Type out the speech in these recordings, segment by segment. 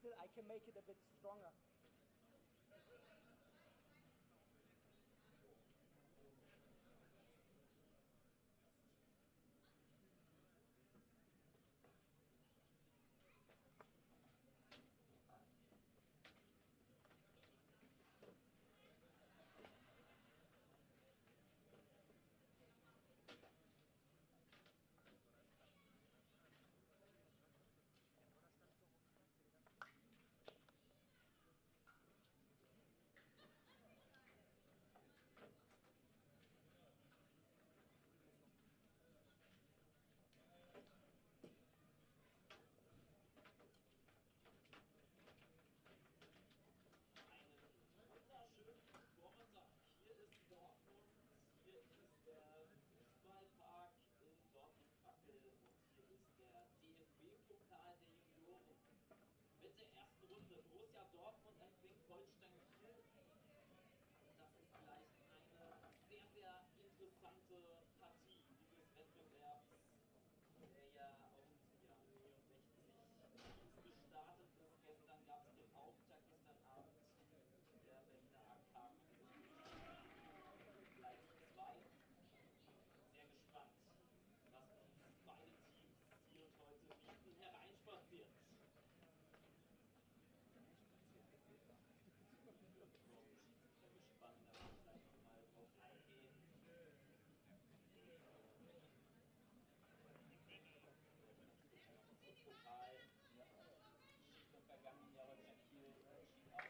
until I can make it a bit stronger. Hier ist Dortmund, hier ist der Fußballpark in Dortmund-Fackel und hier ist der DFB-Pokal der Junioren. Mit der ersten Runde Borussia Dortmund empfängt Holstein Kiel. Das ist gleich eine sehr, sehr interessante Partie dieses Wettbewerbs, der ja auf 64 Teams gestartet ist. Gestern gab es den Auftakt, gestern Abend der Berliner AK gleich 2. Sehr gespannt, was uns beide Teams hier und heute bieten, hereinspaziert. Sehr gespannt, da wir gleich nochmal drauf eingehen. Zum Pokal. Schied im vergangenen Jahr Holstein Kiel schied aus.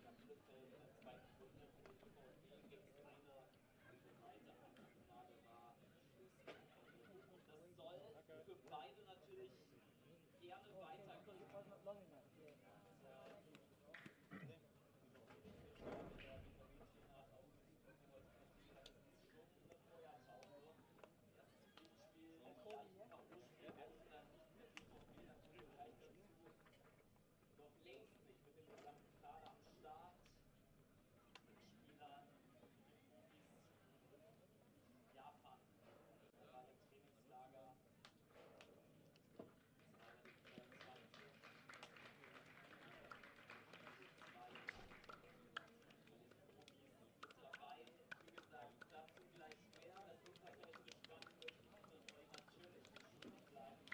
Am Mittelfeld in der zweiten Runde für den VfB gibt es keine zweite Achtelfinale war Schluss. Und das soll für beide natürlich gerne weitergehen. Noch längst nicht mit dem gesamten Kader am Start, mit Spielern, mit Profis. Japan, da war im Trainingslager 2022. Mit dabei, wie gesagt, dazu gleich mehr. Das ist natürlich gespannt, möchten wir euch natürlich nicht bleiben.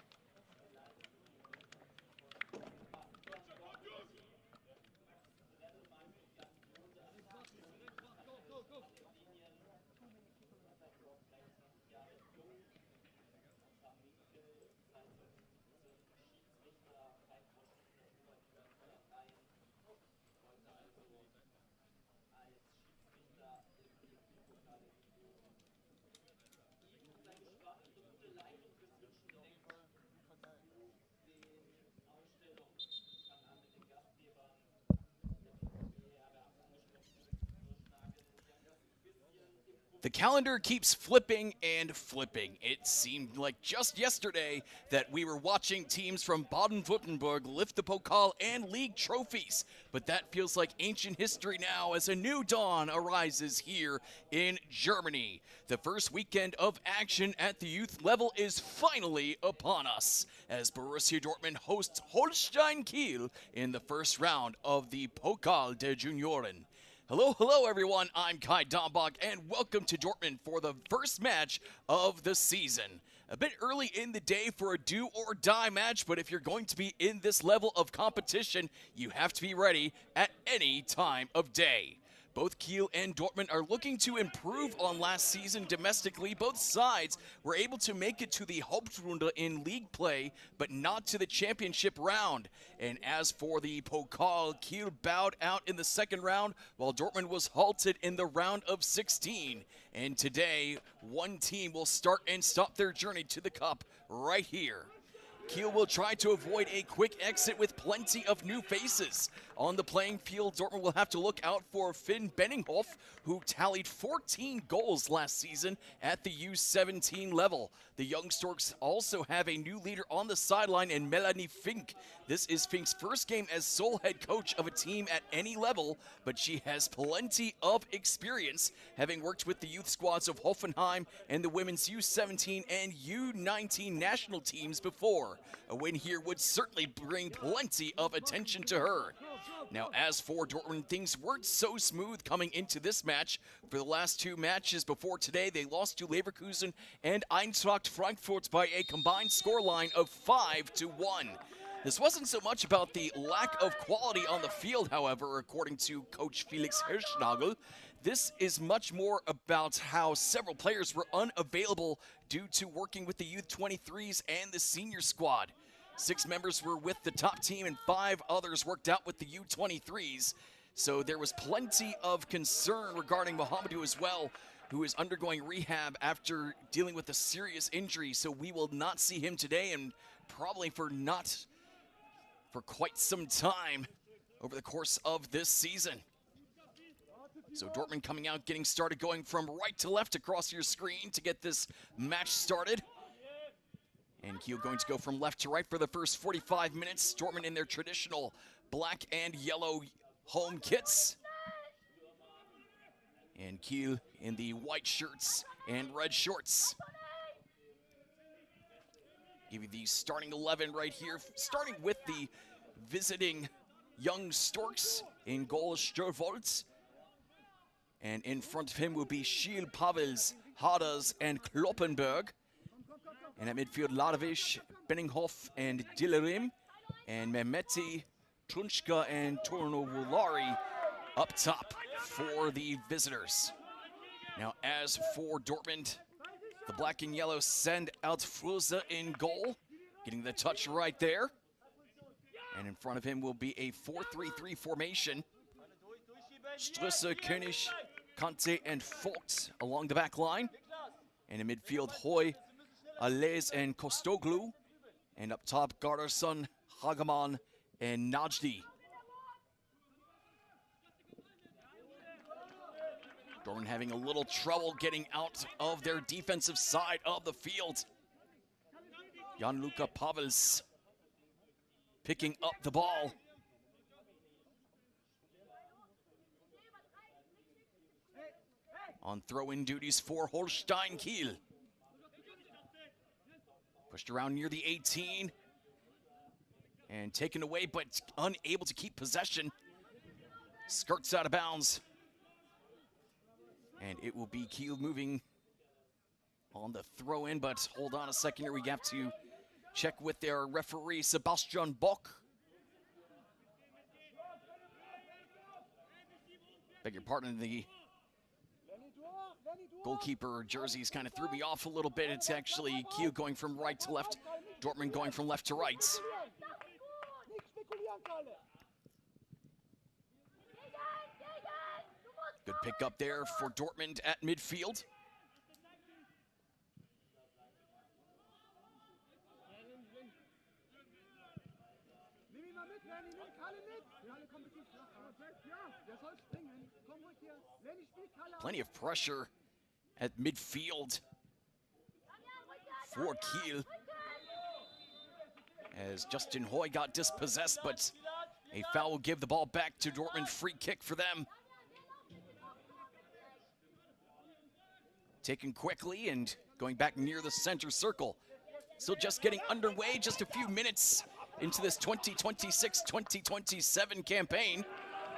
The calendar keeps flipping and flipping. It seemed like just yesterday that we were watching teams from Baden-Württemberg lift the Pokal and league trophies. But that feels like ancient history now as a new dawn arises here in Germany. The first weekend of action at the youth level is finally upon us as Borussia Dortmund hosts Holstein Kiel in the first round of the Pokal der Junioren. Hello, everyone. I'm Kai Dombach, and welcome to Dortmund for the first match of the season. A bit early in the day for a do-or-die match, but if you're going to be in this level of competition, you have to be ready at any time of day. Both Kiel and Dortmund are looking to improve on last season domestically. Both sides were able to make it to the Hauptrunde in league play, but not to the championship round. And as for the Pokal, Kiel bowed out in the second round, while Dortmund was halted in the round of 16. And today, one team will start and stop their journey to the cup right here. Kiel will try to avoid a quick exit with plenty of new faces. On the playing field, Dortmund will have to look out for Finn Benninghoff, who tallied 14 goals last season at the U17 level. The Young Storks also have a new leader on the sideline in Melanie Fink. This is Fink's first game as sole head coach of a team at any level, but she has plenty of experience, having worked with the youth squads of Hoffenheim and the women's U17 and U19 national teams before. A win here would certainly bring plenty of attention to her. Now, as for Dortmund, things weren't so smooth coming into this match. For the last two matches before today, they lost to Leverkusen and Eintracht Frankfurt by a combined scoreline of 5-1. This wasn't so much about the lack of quality on the field, however, according to coach Felix Hirschnagel. This is much more about how several players were unavailable due to working with the U23s and the senior squad. 6 members were with the top team and 5 others worked out with the U23s. So there was plenty of concern regarding Mohamedou as well, who is undergoing rehab after dealing with a serious injury. So we will not see him today, and probably for quite some time over the course of this season. So Dortmund coming out, getting started, going from right to left across your screen to get this match started. And Kiel going to go from left to right for the first 45 minutes. Dortmund in their traditional black and yellow home kits. And Kiel in the white shirts and red shorts. Give you the starting 11 right here, starting with the visiting young Storks. In goal, Störvolz. And in front of him will be Schiel, Pavels, Harders, and Kloppenberg. And at midfield, Ladovic, Benninghoff, and Dillerim. And Mehmeti, Trunchka, and Tornovolari up top for the visitors. Now, as for Dortmund, the black and yellow send out Fruse in goal, getting the touch right there. And in front of him will be a 4-3-3 formation. Strüsse, König, Kante, and Vogt along the back line. And in midfield, Hoy, Alez, and Kostoglu. And up top, Gardarsson, Hagemann, and Najdi. Dortmund having a little trouble getting out of their defensive side of the field. Jan-Luca Pavels picking up the ball. On throw-in duties for Holstein Kiel. Pushed around near the 18. And taken away, but unable to keep possession. Skirts out of bounds. And it will be Kiel moving on the throw-in, but hold on a second here. We have to check with their referee, Sebastian Bock. Beg your pardon, the goalkeeper jerseys kind of threw me off a little bit. It's actually Kiel going from right to left, Dortmund going from left to right. Good pick up there for Dortmund at midfield. Plenty of pressure at midfield for Kiel, as Justin Hoy got dispossessed, but a foul will give the ball back to Dortmund. Free kick for them. Taken quickly and going back near the center circle. Still just getting underway, just a few minutes into this 2026-2027 campaign.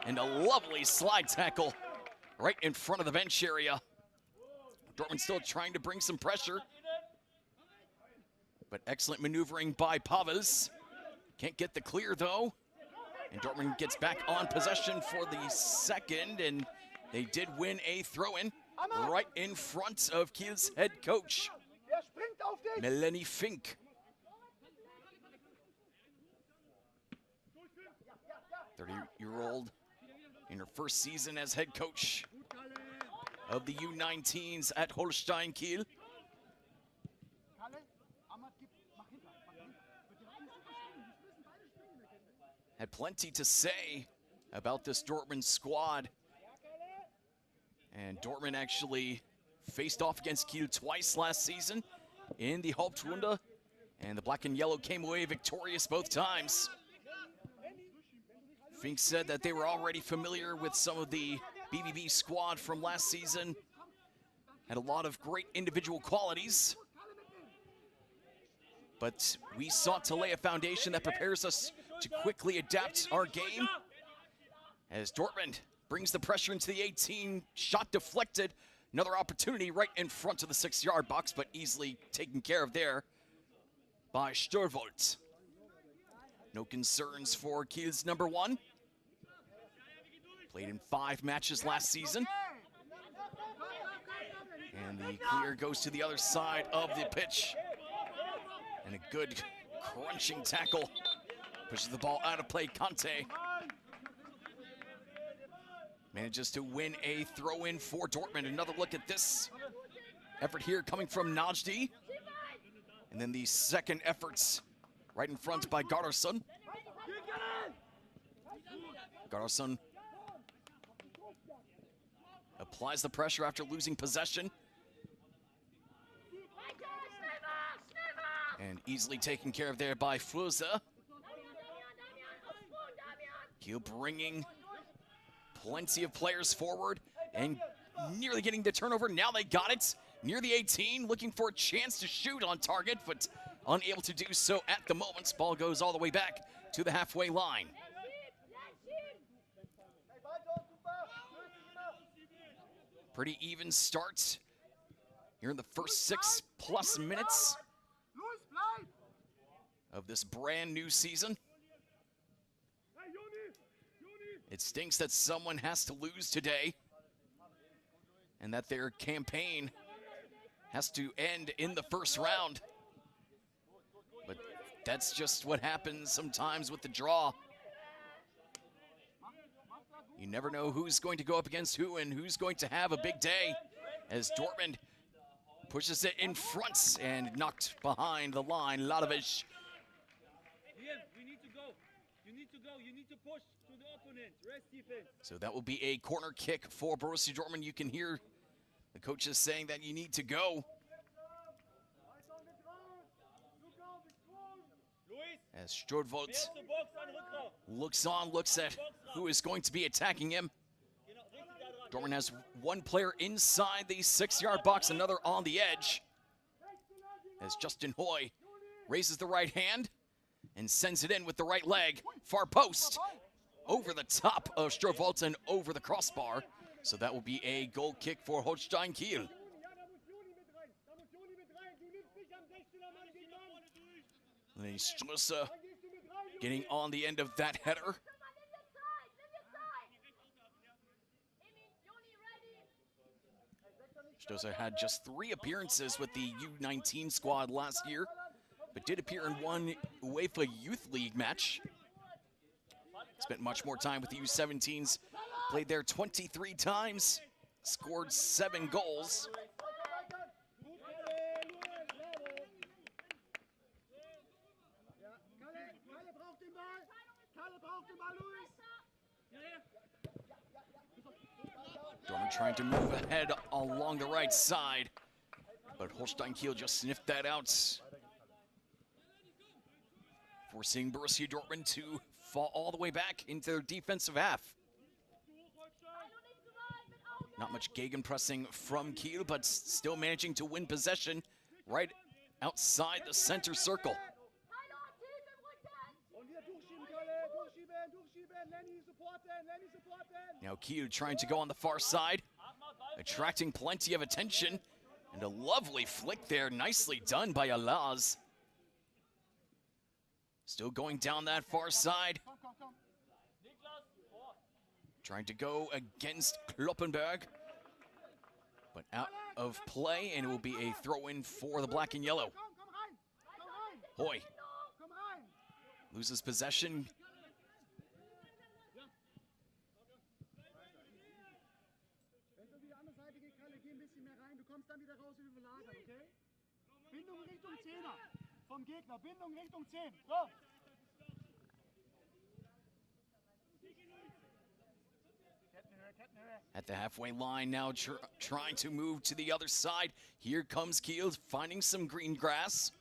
And a lovely slide tackle right in front of the bench area. Dortmund still trying to bring some pressure. But excellent maneuvering by Pavels. Can't get the clear though. And Dortmund gets back on possession for the second, and they did win a throw-in right in front of Kiel's head coach, Melanie Fink. 30-year-old in her first season as head coach of the U19s at Holstein Kiel. Had plenty to say about this Dortmund squad. And Dortmund actually faced off against Kiel twice last season in the Hauptrunde, and the black and yellow came away victorious both times. Fink said that they were already familiar with some of the BBB squad from last season. Had a lot of great individual qualities, but we sought to lay a foundation that prepares us to quickly adapt our game. As Dortmund brings the pressure into the 18, shot deflected. Another opportunity right in front of the 6-yard box, but easily taken care of there by Störvold. No concerns for Kiel's number 1. Played in 5 matches last season. And the clear goes to the other side of the pitch. And a good crunching tackle. Pushes the ball out of play. Conte manages to win a throw-in for Dortmund. Another look at this effort here coming from Najdi. And then the second efforts right in front by Gardarsson. Gardarsson applies the pressure after losing possession. And easily taken care of there by Fluza. Kiel bringing plenty of players forward and nearly getting the turnover. Now they got it near the 18, looking for a chance to shoot on target, but unable to do so at the moment. Ball goes all the way back to the halfway line. Pretty even start here in the first 6+ minutes of this brand new season. It stinks that someone has to lose today and that their campaign has to end in the first round. But that's just what happens sometimes with the draw. You never know who's going to go up against who and who's going to have a big day, as Dortmund pushes it in front and knocked behind the line. Ladovic. You need to go. You need to go. You need to push to the opponent. Rest defense. So that will be a corner kick for Borussia Dortmund. You can hear the coaches saying that you need to go. As Störvold looks on, looks at who is going to be attacking him. Dortmund has one player inside the 6-yard box, another on the edge. As Justin Hoy raises the right hand and sends it in with the right leg. Far post, over the top of Störvold and over the crossbar. So that will be a goal kick for Holstein Kiel. Strusse getting on the end of that header. Strusse had just 3 appearances with the U19 squad last year, but did appear in one UEFA Youth League match. Spent much more time with the U17s, played there 23 times, scored 7 goals. Dortmund trying to move ahead along the right side, but Holstein Kiel just sniffed that out, forcing Borussia Dortmund to fall all the way back into their defensive half. Not much gegenpressing from Kiel, but still managing to win possession right outside the center circle. Now Kiel trying to go on the far side, attracting plenty of attention, and a lovely flick there, nicely done by Alaz. Still going down that far side. Trying to go against Kloppenberg, but out of play, and it will be a throw-in for the black and yellow. Hoy loses possession. Vom Gegner, Bindung Richtung 10. So. At the halfway line now, trying to move to the other side. Here comes Kiel, finding some green grass.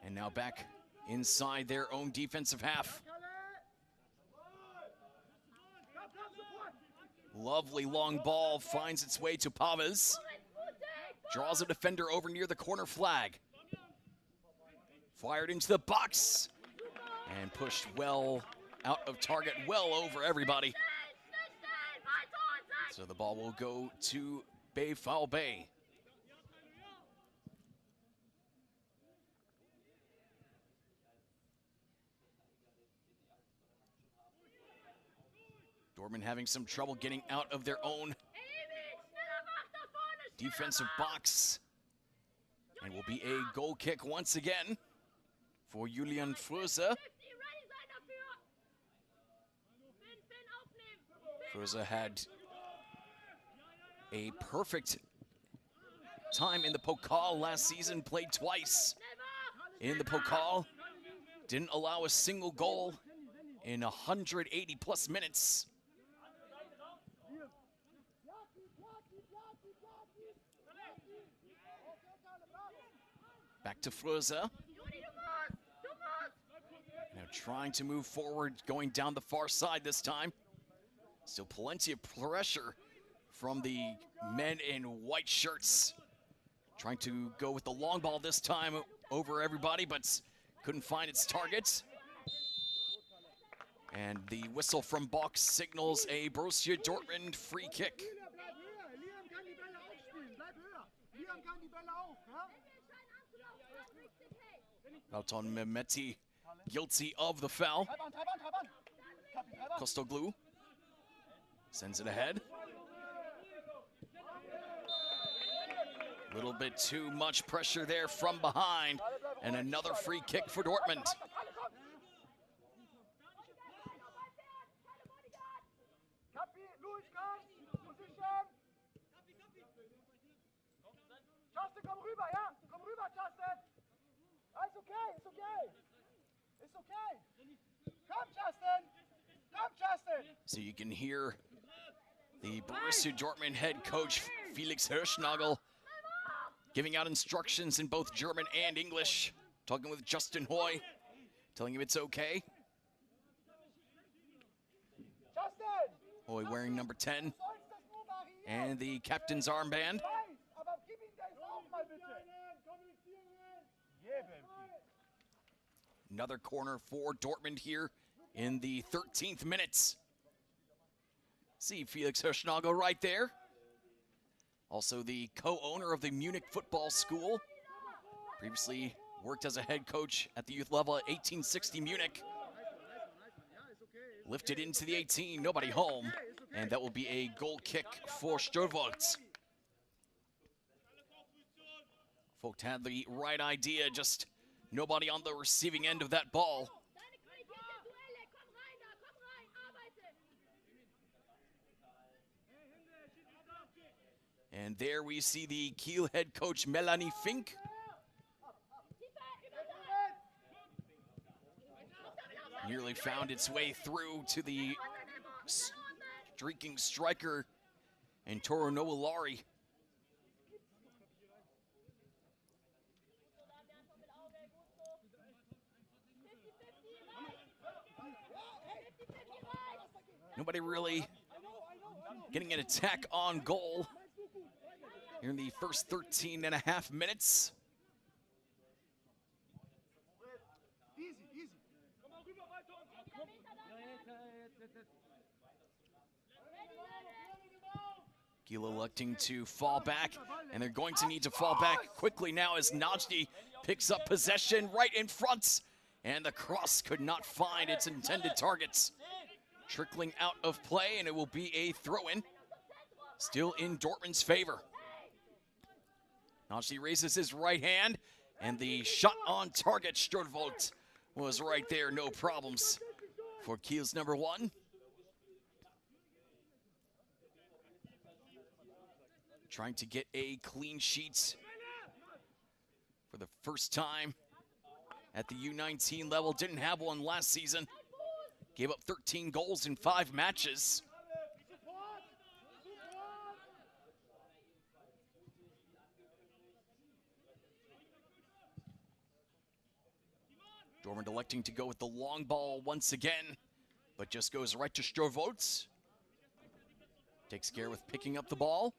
And now back inside their own defensive half. Lovely long ball finds its way to Pavas. Draws a defender over near the corner flag. Fired into the box and pushed well out of target, well over everybody. So the ball will go to BeReal. Dortmund having some trouble getting out of their own defensive box. And will be a goal kick once again for Julian Fröse. Fröse had a perfect time in the Pokal last season, played twice in the Pokal. Didn't allow a single goal in 180 plus minutes. Back to Fröse. Now trying to move forward, going down the far side this time. Still plenty of pressure from the men in white shirts. Trying to go with the long ball this time over everybody, but couldn't find its target. And the whistle from box signals a Borussia Dortmund free kick. Alton Mehmeti guilty of the foul. Kostoglu sends it ahead. A little bit too much pressure there from behind, and another free kick for Dortmund. So you can hear the Borussia Dortmund head coach, Felix Hirschnagel, giving out instructions in both German and English, talking with Justin Hoy, telling him it's okay. Hoy wearing number 10 and the captain's armband. Another corner for Dortmund here in the 13th minute. See Felix Hirschnagel right there. Also the co-owner of the Munich Football School. Previously worked as a head coach at the youth level at 1860 Munich. Lifted into the 18, nobody home. And that will be a goal kick for Stürvold. Vogt had the right idea, just nobody on the receiving end of that ball. And there we see the Kiel head coach Melanie Fink. Nearly found its way through to the streaking striker and Toro Noelari. Nobody really getting an attack on goal here in the first 13 and a half minutes. Kiel electing to fall back, and they're going to need to fall back quickly now as Najdi picks up possession right in front, and the cross could not find its intended targets. Trickling out of play, and it will be a throw-in, still in Dortmund's favor. Najdi raises his right hand, and the shot on target, Stürvold, was right there, no problems for Kiel's number 1. Trying to get a clean sheet for the first time at the U19 level. Didn't have one last season. Gave up 13 goals in 5 matches. Dortmund electing to go with the long ball once again, but just goes right to Stürvold. Takes care with picking up the ball.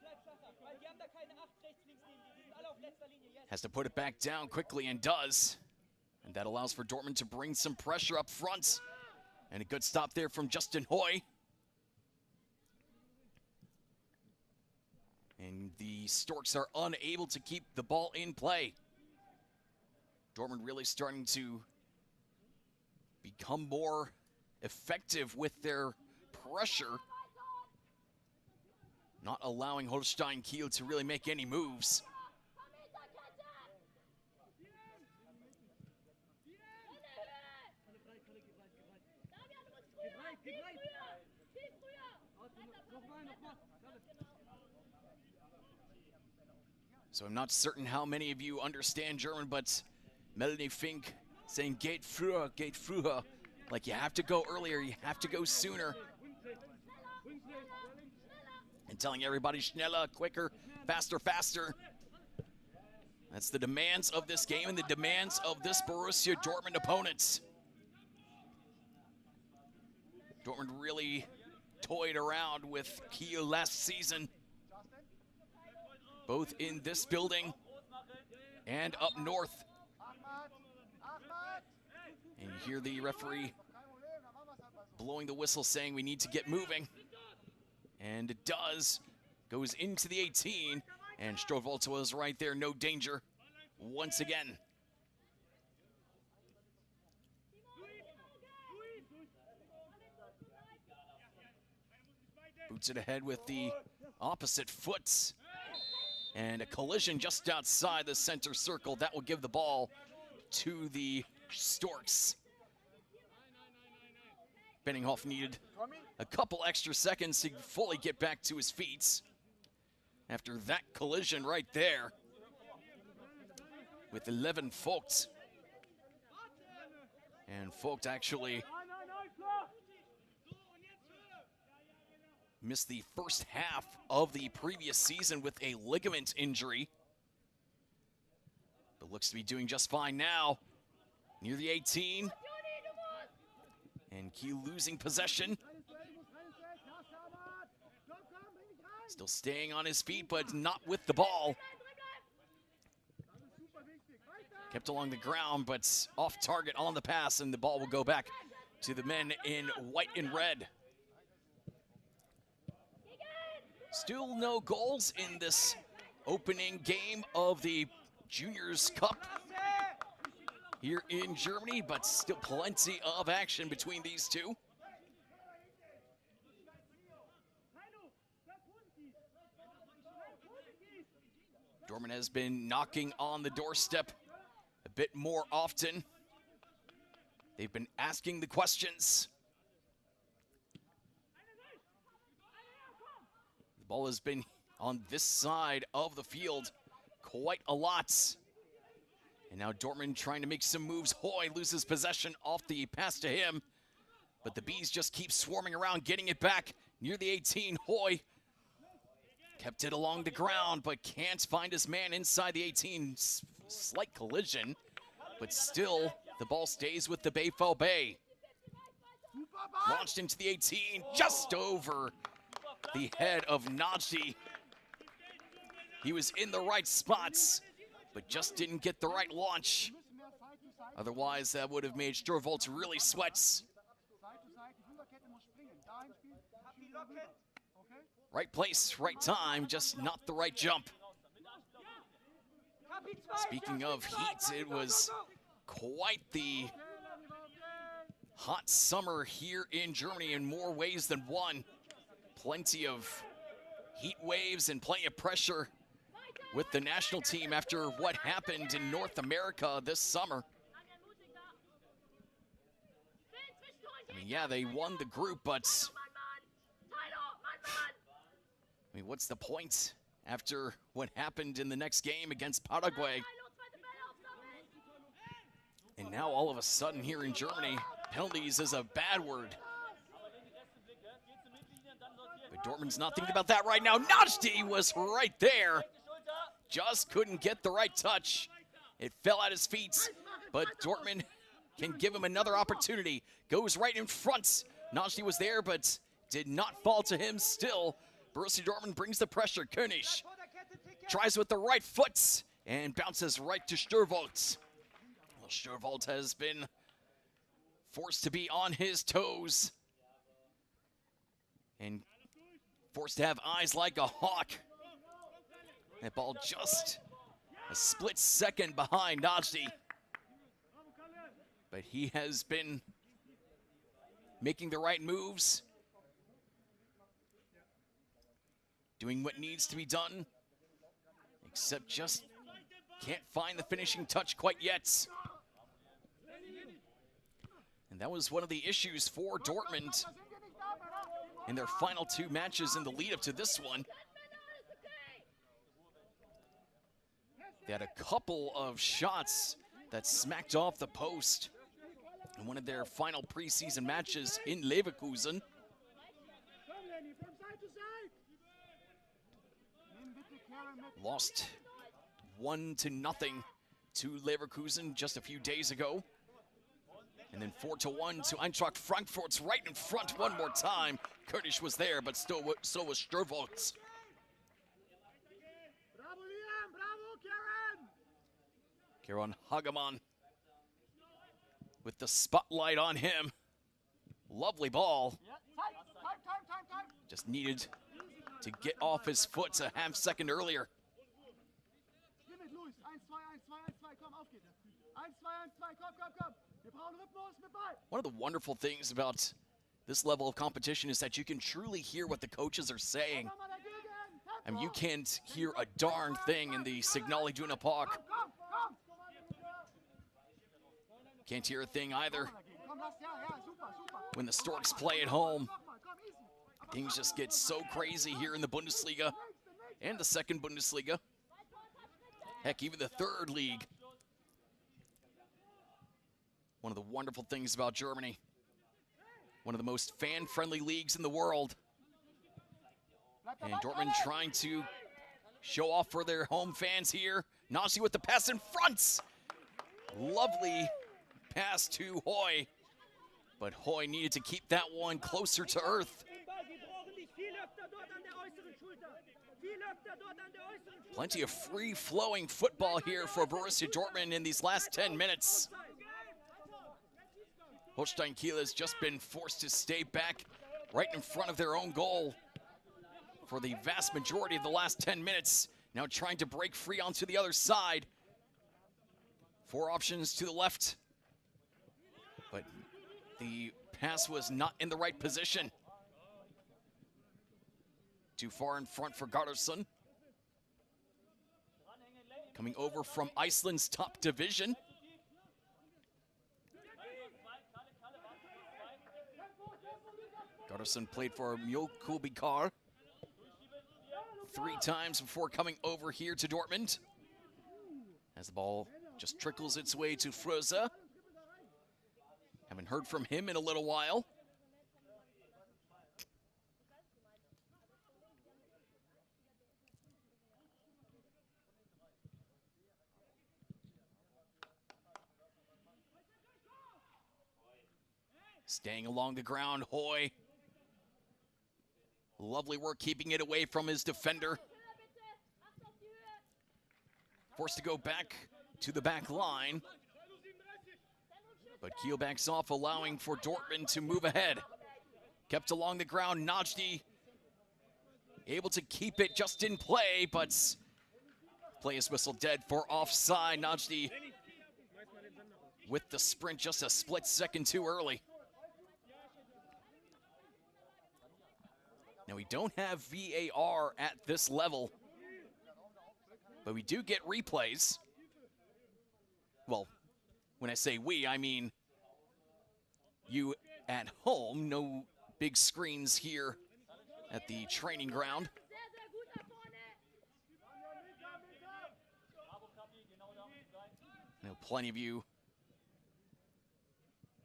Has to put it back down quickly and does. And that allows for Dortmund to bring some pressure up front. And a good stop there from Justin Hoy. And the Storks are unable to keep the ball in play. Dortmund really starting to become more effective with their pressure. Not allowing Holstein Kiel to really make any moves. So I'm not certain how many of you understand German, but Melanie Fink saying geht früher, like you have to go earlier, you have to go sooner. And telling everybody schneller, quicker, faster, faster. That's the demands of this game and the demands of this Borussia Dortmund opponents. Dortmund really toyed around with Kiel last season, both in this building and up north. And you hear the referee blowing the whistle saying we need to get moving. And it does. Goes into the 18. And Strohvolter was right there, no danger once again. Boots it ahead with the opposite foot. And a collision just outside the center circle. That will give the ball to the Storks. Benninghoff needed a couple extra seconds to fully get back to his feet after that collision right there with 11 Vogt. And Vogt actually missed the first half of the previous season with a ligament injury, but looks to be doing just fine now. Near the 18. And Kiel losing possession. Still staying on his feet, but not with the ball. Kept along the ground, but off target on the pass, and the ball will go back to the men in white and red. Still no goals in this opening game of the Juniors Cup here in Germany, but still plenty of action between these two. Dortmund has been knocking on the doorstep a bit more often. They've been asking the questions. The ball has been on this side of the field quite a lot. And now Dortmund trying to make some moves. Hoy loses possession off the pass to him. But the Bees just keep swarming around, getting it back near the 18. Hoy kept it along the ground, but can't find his man inside the 18. Slight collision, but still the ball stays with the BVB. Launched into the 18, just over the head of Nagy. He was in the right spots, but just didn't get the right launch. Otherwise, that would have made Strohvolter really sweats. Right place, right time, just not the right jump. Speaking of heat, it was quite the hot summer here in Germany in more ways than one. Plenty of heat waves and plenty of pressure with the national team after what happened in North America this summer. I mean, yeah, they won the group, but I mean, what's the point after what happened in the next game against Paraguay? And now all of a sudden here in Germany, penalties is a bad word. But Dortmund's not thinking about that right now. Nagy was right there. Just couldn't get the right touch. It fell at his feet, but Dortmund can give him another opportunity. Goes right in front. Nagy was there, but did not fall to him still. Borussia Dortmund brings the pressure. König tries with the right foot and bounces right to Sturvold. Sturvold has been forced to be on his toes and forced to have eyes like a hawk. That ball just a split second behind Najdi. But he has been making the right moves, doing what needs to be done, except just can't find the finishing touch quite yet. And that was one of the issues for Dortmund in their final 2 matches in the lead up to this one. They had a couple of shots that smacked off the post in one of their final preseason matches in Leverkusen. Lost 1-0 to Leverkusen just a few days ago. And then 4-1 to Eintracht Frankfurt's right in front one more time. Kurdish was there, but so was Sturvold. Kieran Hagemann with the spotlight on him. Lovely ball. Just needed to get off his foot a half second earlier. One of the wonderful things about this level of competition is that you can truly hear what the coaches are saying. I mean, you can't hear a darn thing in the Signal Iduna Park. Can't hear a thing either when the Storks play at home. Things just get so crazy here in the Bundesliga and the second Bundesliga. Heck, even the third league. One of the wonderful things about Germany. One of the most fan-friendly leagues in the world. And Dortmund trying to show off for their home fans here. Najdi with the pass in front. Lovely pass to Hoy. But Hoy needed to keep that one closer to earth. Plenty of free-flowing football here for Borussia Dortmund in these last 10 minutes. Holstein Kiel has just been forced to stay back right in front of their own goal for the vast majority of the last 10 minutes. Now trying to break free onto the other side. 4 options to the left. But the pass was not in the right position. Too far in front for Gardarsson. Coming over from Iceland's top division. Gardarsson played for Mjölkurbikar 3 times before coming over here to Dortmund. As the ball just trickles its way to Fröse. Haven't heard from him in a little while. Staying along the ground, Hoy. Lovely work keeping it away from his defender. Forced to go back to the back line. But Kiel backs off, allowing for Dortmund to move ahead. Kept along the ground, Najdi able to keep it just in play, but play is whistled dead for offside. Najdi with the sprint just a split second too early. Now, we don't have VAR at this level, but we do get replays. Well, when I say we, I mean you at home. No big screens here at the training ground. I know plenty of you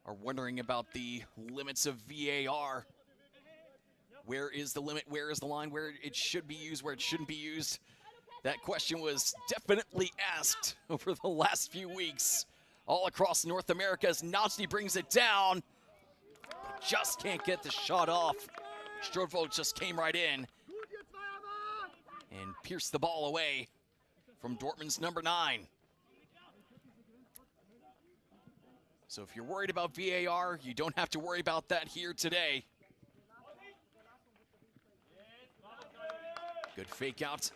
are wondering about the limits of VAR. Where is the limit? Where is the line? Where it should be used, where it shouldn't be used? That question was definitely asked over the last few weeks all across North America as Najdi brings it down, but just can't get the shot off. Sturvold just came right in and pierced the ball away from Dortmund's number 9. So if you're worried about VAR, you don't have to worry about that here today. Good fake out.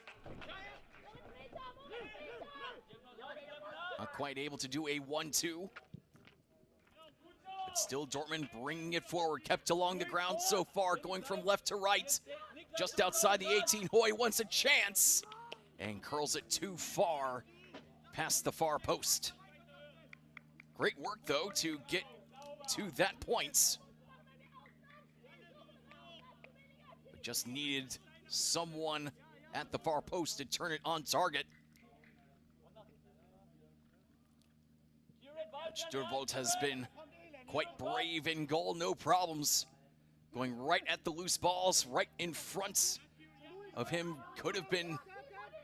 Not quite able to do a 1-2. But still Dortmund bringing it forward. Kept along the ground so far, going from left to right. Just outside the 18, Hoy wants a chance. And curls it too far past the far post. Great work, though, to get to that point. But just needed someone at the far post to turn it on target. Sturvold has been quite brave in goal, no problems. Going right at the loose balls, right in front of him. Could have been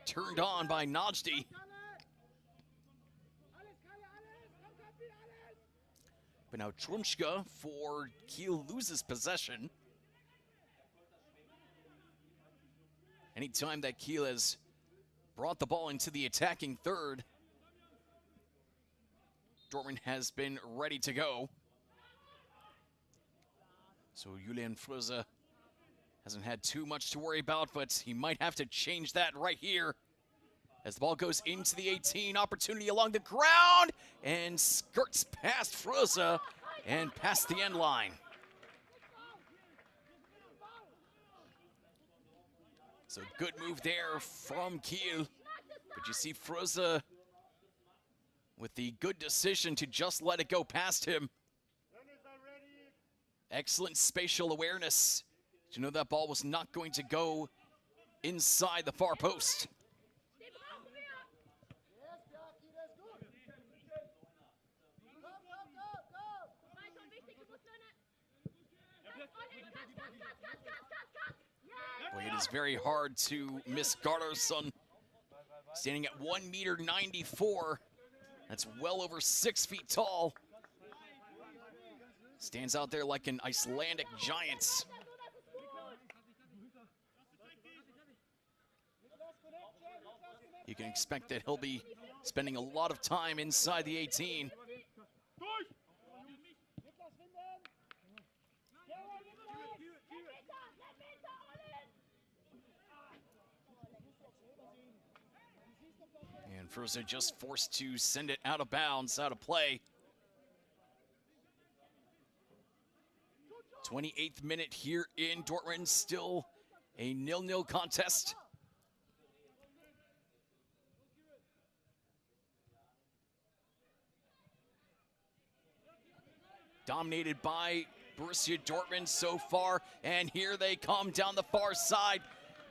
turned on by Najdi. But now Trunschka for Kiel loses possession. Anytime that Kiel has brought the ball into the attacking third, Dortmund has been ready to go. So Julian Fröse hasn't had too much to worry about, but he might have to change that right here. As the ball goes into the 18, opportunity along the ground, and skirts past Fröse and past the end line. So good move there from Kiel, but you see Fröse with the good decision to just let it go past him. Excellent spatial awareness to know that ball was not going to go inside the far post. Boy, it is very hard to miss Gardarsson, standing at 1.94 meters. That's well over 6 feet tall. Stands out there like an Icelandic giant. You can expect that he'll be spending a lot of time inside the 18. And Fröse just forced to send it out of bounds, out of play. 28th minute here in Dortmund, still a 0-0 contest. Dominated by Borussia Dortmund so far, and here they come down the far side,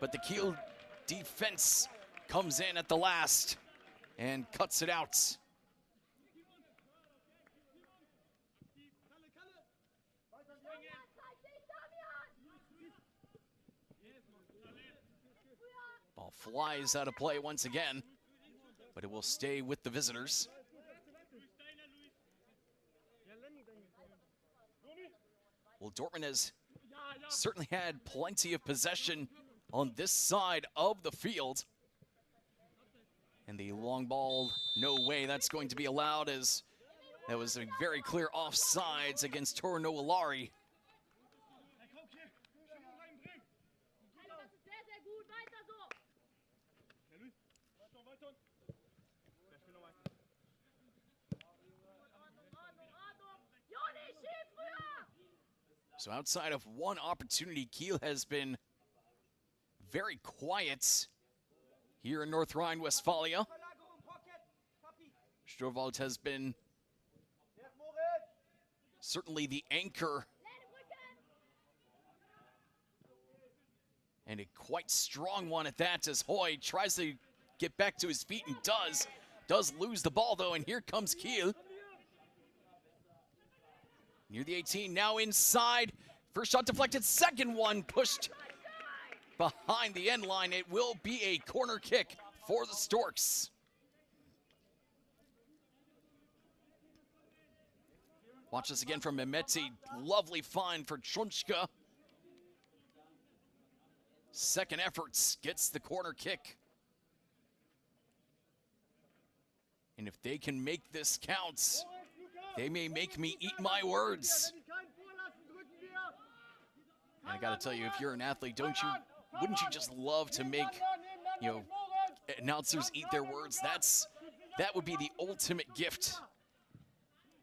but the Kiel defense comes in at the last and cuts it out. Ball flies out of play once again, but it will stay with the visitors. Well, Dortmund has certainly had plenty of possession on this side of the field. And the long ball, no way that's going to be allowed, as that was a very clear offsides against Torno Alari. So outside of one opportunity, Kiel has been very quiet here in North Rhine-Westphalia. Sturvold has been certainly the anchor, and a quite strong one at that, as Hoy tries to get back to his feet and does lose the ball though, and here comes Kiel. Near the 18, now inside. First shot deflected, second one pushed behind the end line. It will be a corner kick for the Storks. Watch this again from Mehmeti. Lovely find for Trunschka. Second efforts gets the corner kick. And if they can make this count, They may make me eat my words. And I gotta tell you, if you're an athlete, wouldn't you just love to make, announcers eat their words? That would be the ultimate gift.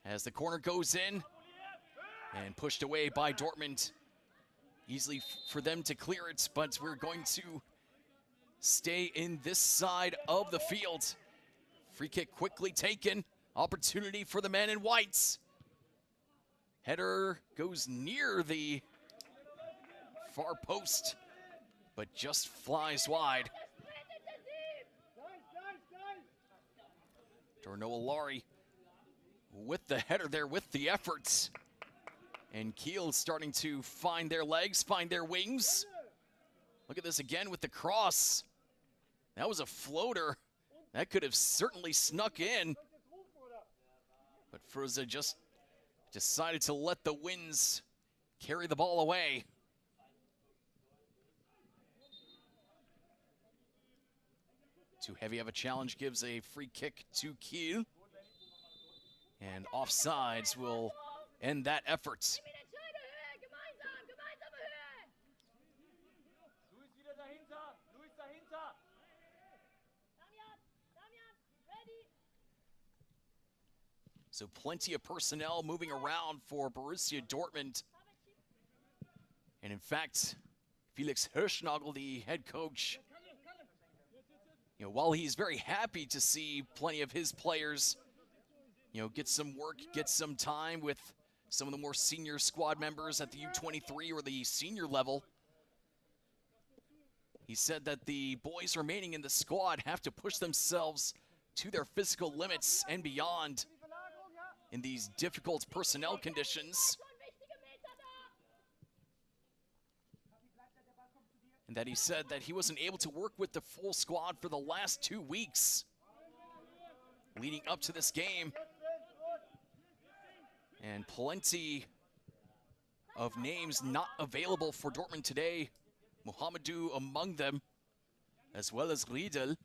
As the corner goes in and pushed away by Dortmund. Easily for them to clear it, but we're going to stay in this side of the field. Free kick quickly taken. Opportunity for the men in whites. Header goes near the far post, but just flies wide. Tornoa Lari with the header there, with the efforts. And Kiel starting to find their legs, find their wings. Look at this again with the cross. That was a floater. That could have certainly snuck in. But Fröze just decided to let the winds carry the ball away. Too heavy of a challenge gives a free kick to Kiel. And offsides will end that effort. So plenty of personnel moving around for Borussia Dortmund. And in fact, Felix Hirschnagel, the head coach, while he's very happy to see plenty of his players, get some work, get some time with some of the more senior squad members at the U23 or the senior level, he said that the boys remaining in the squad have to push themselves to their physical limits and beyond in these difficult personnel conditions. And that he said that he wasn't able to work with the full squad for the last 2 weeks leading up to this game. And plenty of names not available for Dortmund today. Mohamedou among them, as well as Riedel. I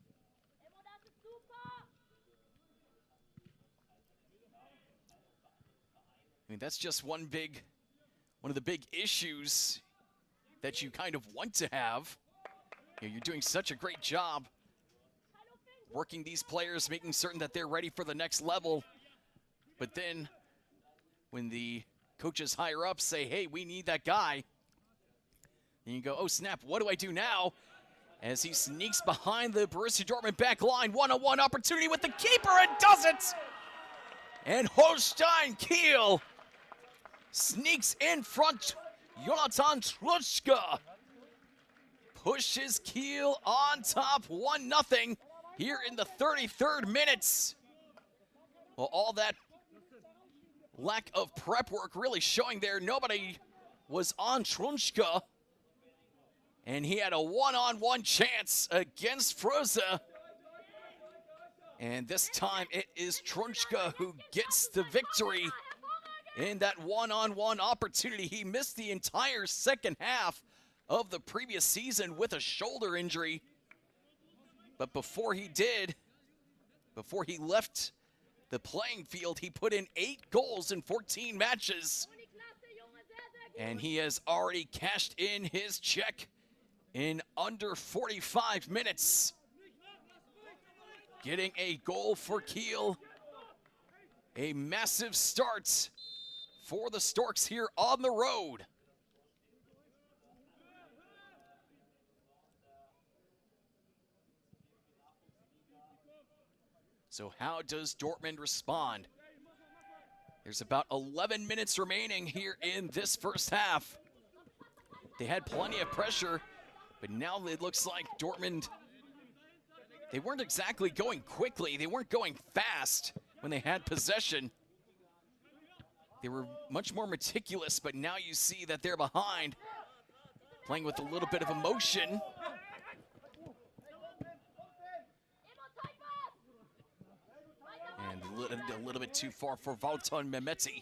mean, that's just one of the big issues that you kind of want to have. You're doing such a great job working these players, making certain that they're ready for the next level. But then when the coaches higher up say, hey, we need that guy, and you go, oh snap, what do I do now? As he sneaks behind the Borussia Dortmund back line, one-on-one opportunity with the keeper, and does it! And Holstein Kiel sneaks in front. Jonathan Truschka pushes Kiel on top, 1-0 here in the 33rd minute. Well, all that lack of prep work really showing there. Nobody was on Truschka, and he had a one-on-one chance against Fröze. And this time it is Truschka who gets the victory in that one-on-one opportunity. He missed the entire second half of the previous season with a shoulder injury. But before he left the playing field, he put in 8 goals in 14 matches. And he has already cashed in his check in under 45 minutes. Getting a goal for Kiel. A massive start for the Storks here on the road. So how does Dortmund respond? There's about 11 minutes remaining here in this first half. They had plenty of pressure, but now it looks like Dortmund, they weren't exactly going quickly. They weren't going fast when they had possession. They were much more meticulous, but now you see that they're behind, playing with a little bit of emotion. And a little bit too far for Valton Mehmeti.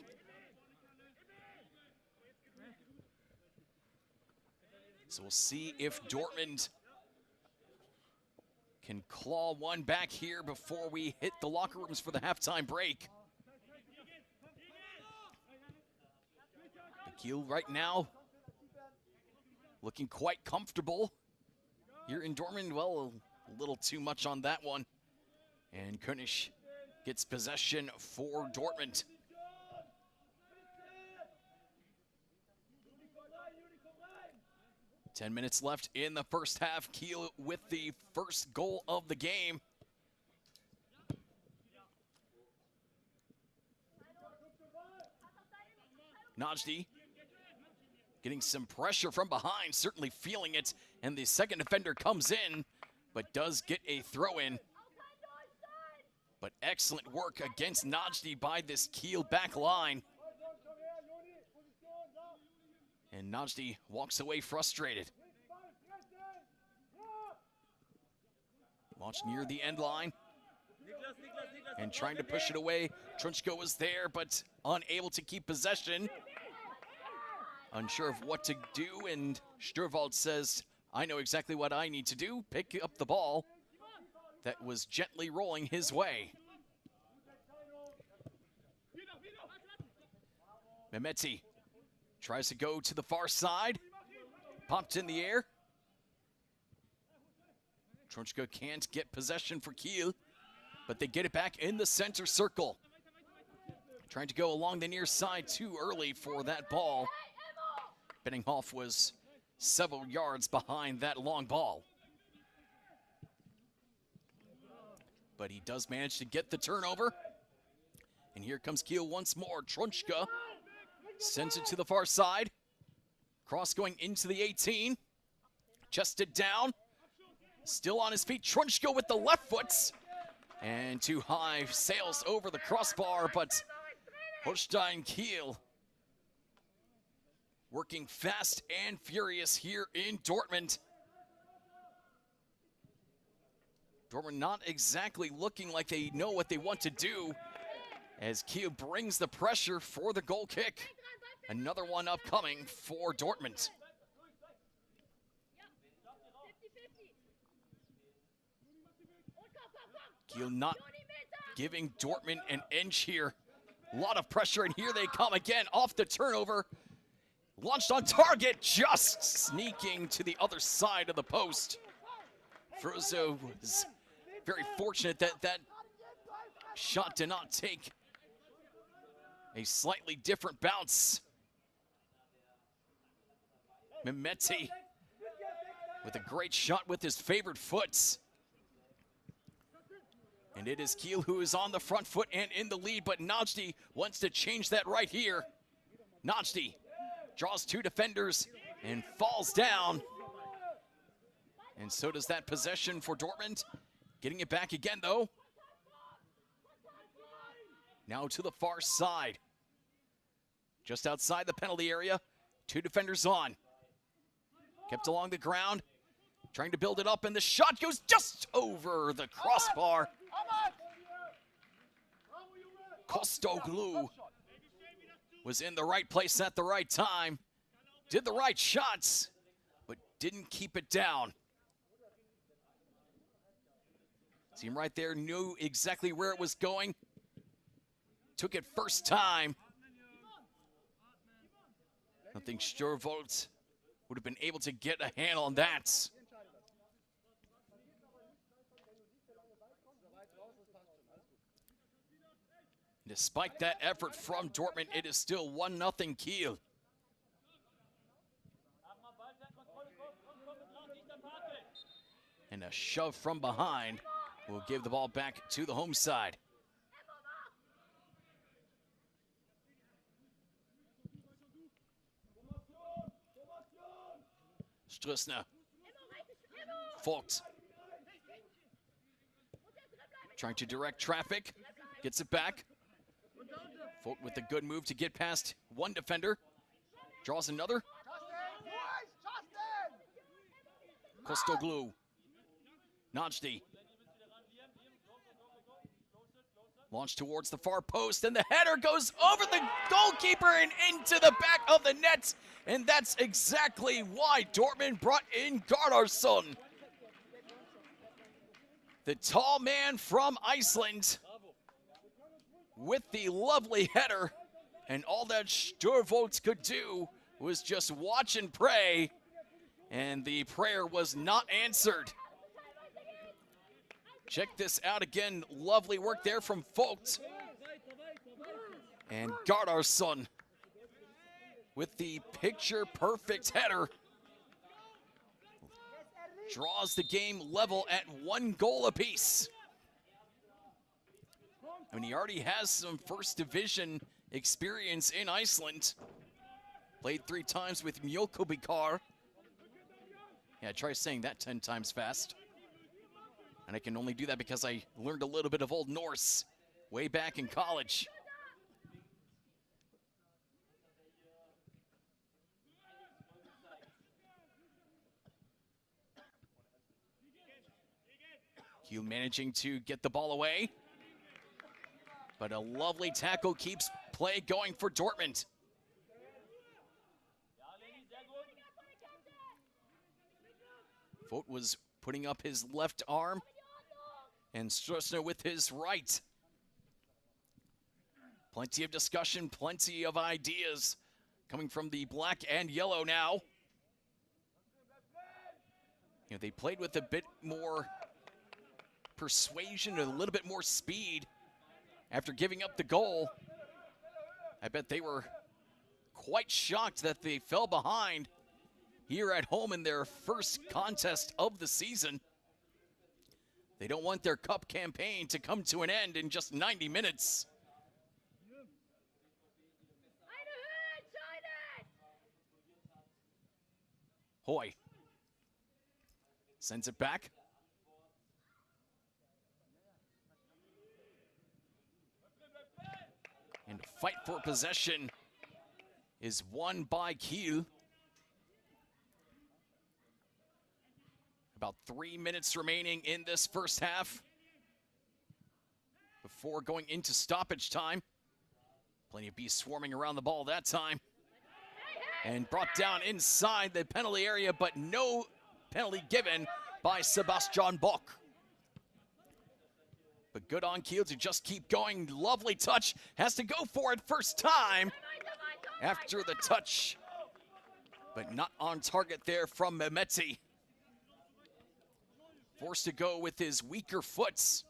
So we'll see if Dortmund can claw one back here before we hit the locker rooms for the halftime break. Kiel right now looking quite comfortable here in Dortmund. Well, a little too much on that one. And König gets possession for Dortmund. 10 minutes left in the first half. Kiel with the first goal of the game. Najdi getting some pressure from behind, certainly feeling it. And the second defender comes in, but does get a throw in. But excellent work against Najdi by this Kiel back line. And Najdi walks away frustrated. Launch near the end line. And trying to push it away. Trunchko was there, but unable to keep possession. Unsure of what to do, and Stürwald says, I know exactly what I need to do. Pick up the ball that was gently rolling his way. Mehmeti tries to go to the far side. Popped in the air. Trunchko can't get possession for Kiel, but they get it back in the center circle. Trying to go along the near side too early for that ball. Benninghoff was several yards behind that long ball. But he does manage to get the turnover. And here comes Kiel once more. Trunchko sends it to the far side. Cross going into the 18. Chested down. Still on his feet. Trunchko with the left foot. And too high. Sails over the crossbar. But Holstein Kiel working fast and furious here in Dortmund. Dortmund not exactly looking like they know what they want to do as Kiel brings the pressure for the goal kick. Another one upcoming for Dortmund. Kiel not giving Dortmund an inch here. A lot of pressure, and here they come again off the turnover. Launched on target, just sneaking to the other side of the post. Frozzo was very fortunate that that shot did not take a slightly different bounce. Mehmeti with a great shot with his favored foot. And it is Kiel who is on the front foot and in the lead, but Najdi wants to change that right here. Najdi draws two defenders and falls down. And so does that possession for Dortmund. Getting it back again, though. Now to the far side. Just outside the penalty area. Two defenders on. Kept along the ground. Trying to build it up, and the shot goes just over the crossbar. Kostoglu was in the right place at the right time. Did the right shots, but didn't keep it down. Team right there knew exactly where it was going. Took it first time. I think Stürwald would have been able to get a handle on that. Despite that effort from Dortmund, it is still 1-0 Kiel. And a shove from behind will give the ball back to the home side. Strüssner. Vogt. Trying to direct traffic. Gets it back. Vogt with a good move to get past one defender. Draws another. Kostoglu. Najdi. Launch towards the far post, and the header goes over the goalkeeper and into the back of the net. And that's exactly why Dortmund brought in Gardarsson. The tall man from Iceland with the lovely header And all that Sturvold could do was just watch and pray, and the prayer was not answered. Check this out again. Lovely work there from Vogt. And Gardarsson with the picture-perfect header draws the game level at 1 goal apiece. I mean, he already has some first division experience in Iceland. Played 3 times with Mjölkubikar. Yeah, try saying that 10 times fast. And I can only do that because I learned a little bit of Old Norse way back in college. Kiel managing to get the ball away. But a lovely tackle keeps play going for Dortmund. Vogt was putting up his left arm and Stroessner with his right. Plenty of discussion, plenty of ideas coming from the black and yellow now. You know, they played with a bit more persuasion and a little bit more speed after giving up the goal. I bet they were quite shocked that they fell behind here at home in their first contest of the season. They don't want their cup campaign to come to an end in just 90 minutes. Hoy sends it back. And fight for possession is won by Kiel. About 3 minutes remaining in this first half before going into stoppage time. Plenty of bees swarming around the ball that time. And brought down inside the penalty area, but no penalty given by Sebastian Bock. But good on Kiel to just keep going. Lovely touch. Has to go for it first time after the touch. But not on target there from Mehmeti. Forced to go with his weaker foots.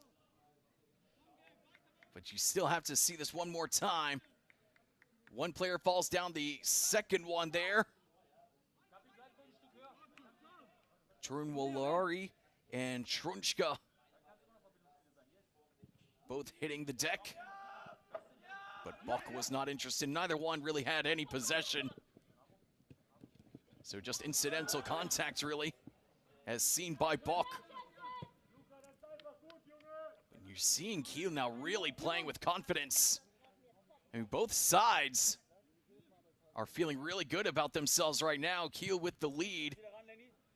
But you still have to see this one more time. One player falls down, the second one there. Trunwalari and Trunchka both hitting the deck. But Bock was not interested. Neither one really had any possession. So just incidental contact, really, as seen by Bock. And you're seeing Kiel now really playing with confidence. I mean, both sides are feeling really good about themselves right now. Kiel with the lead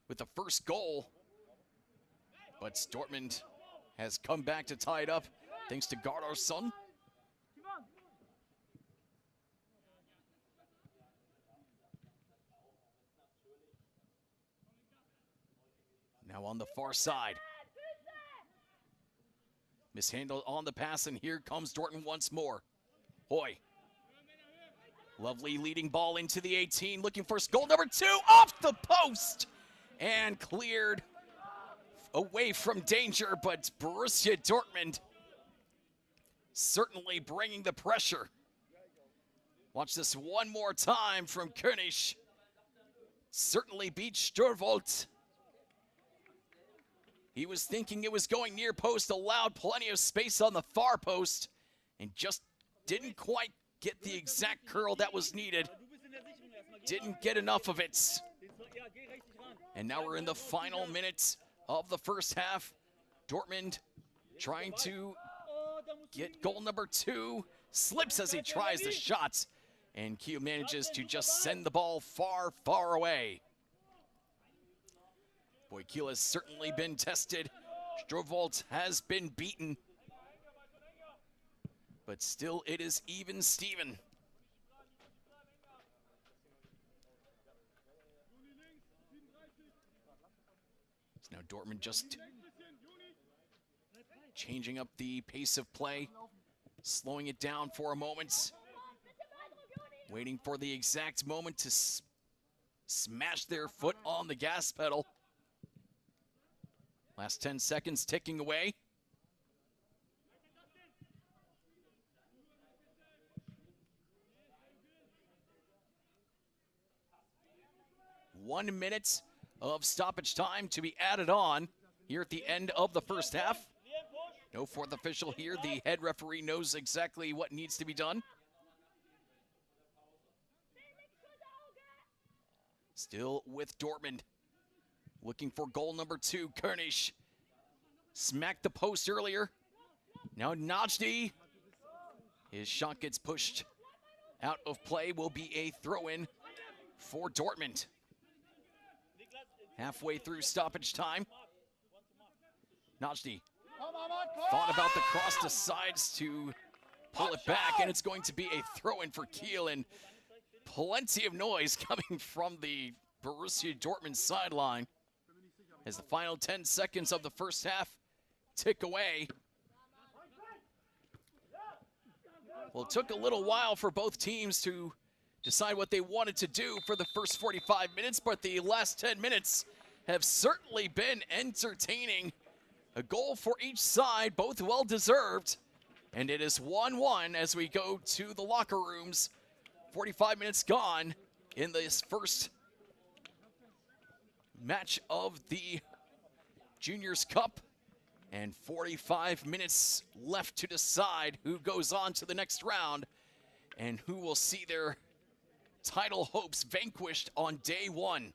with the first goal. But Dortmund has come back to tie it up thanks to Gardarsson. Now on the far side. Mishandled on the pass, and here comes Dortmund once more. Hoy. Lovely leading ball into the 18, looking for goal number 2, off the post, and cleared away from danger, but Borussia Dortmund certainly bringing the pressure. Watch this one more time from König. Certainly beat Sturvold. He was thinking it was going near post, allowed plenty of space on the far post, and just didn't quite get the exact curl that was needed. Didn't get enough of it. And now we're in the final minutes of the first half. Dortmund trying to get goal number 2. Slips as he tries the shot. And Kiel manages to just send the ball far, far away. Boy, Kiel has certainly been tested. Sturvold has been beaten. But still, it is even Steven. So now Dortmund just changing up the pace of play, slowing it down for a moment. waiting for the exact moment to smash their foot on the gas pedal. Last 10 seconds ticking away. One minute of stoppage time to be added on here at the end of the first half. No fourth official here. The head referee knows exactly what needs to be done. Still with Dortmund. Looking for goal number 2. Kernisch smacked the post earlier. Now Najdi. His shot gets pushed out of play. Will be a throw-in for Dortmund. Halfway through stoppage time. Najdi thought about the cross, decides to pull it back, and it's going to be a throw-in for Kiel, and plenty of noise coming from the Borussia Dortmund sideline as the final 10 seconds of the first half tick away. Well, it took a little while for both teams to decide what they wanted to do for the first 45 minutes, but the last 10 minutes have certainly been entertaining. A goal for each side, both well-deserved, and it is 1-1 as we go to the locker rooms. 45 minutes gone in this first match of the Juniors Cup, and 45 minutes left to decide who goes on to the next round and who will see their title hopes vanquished on day 1.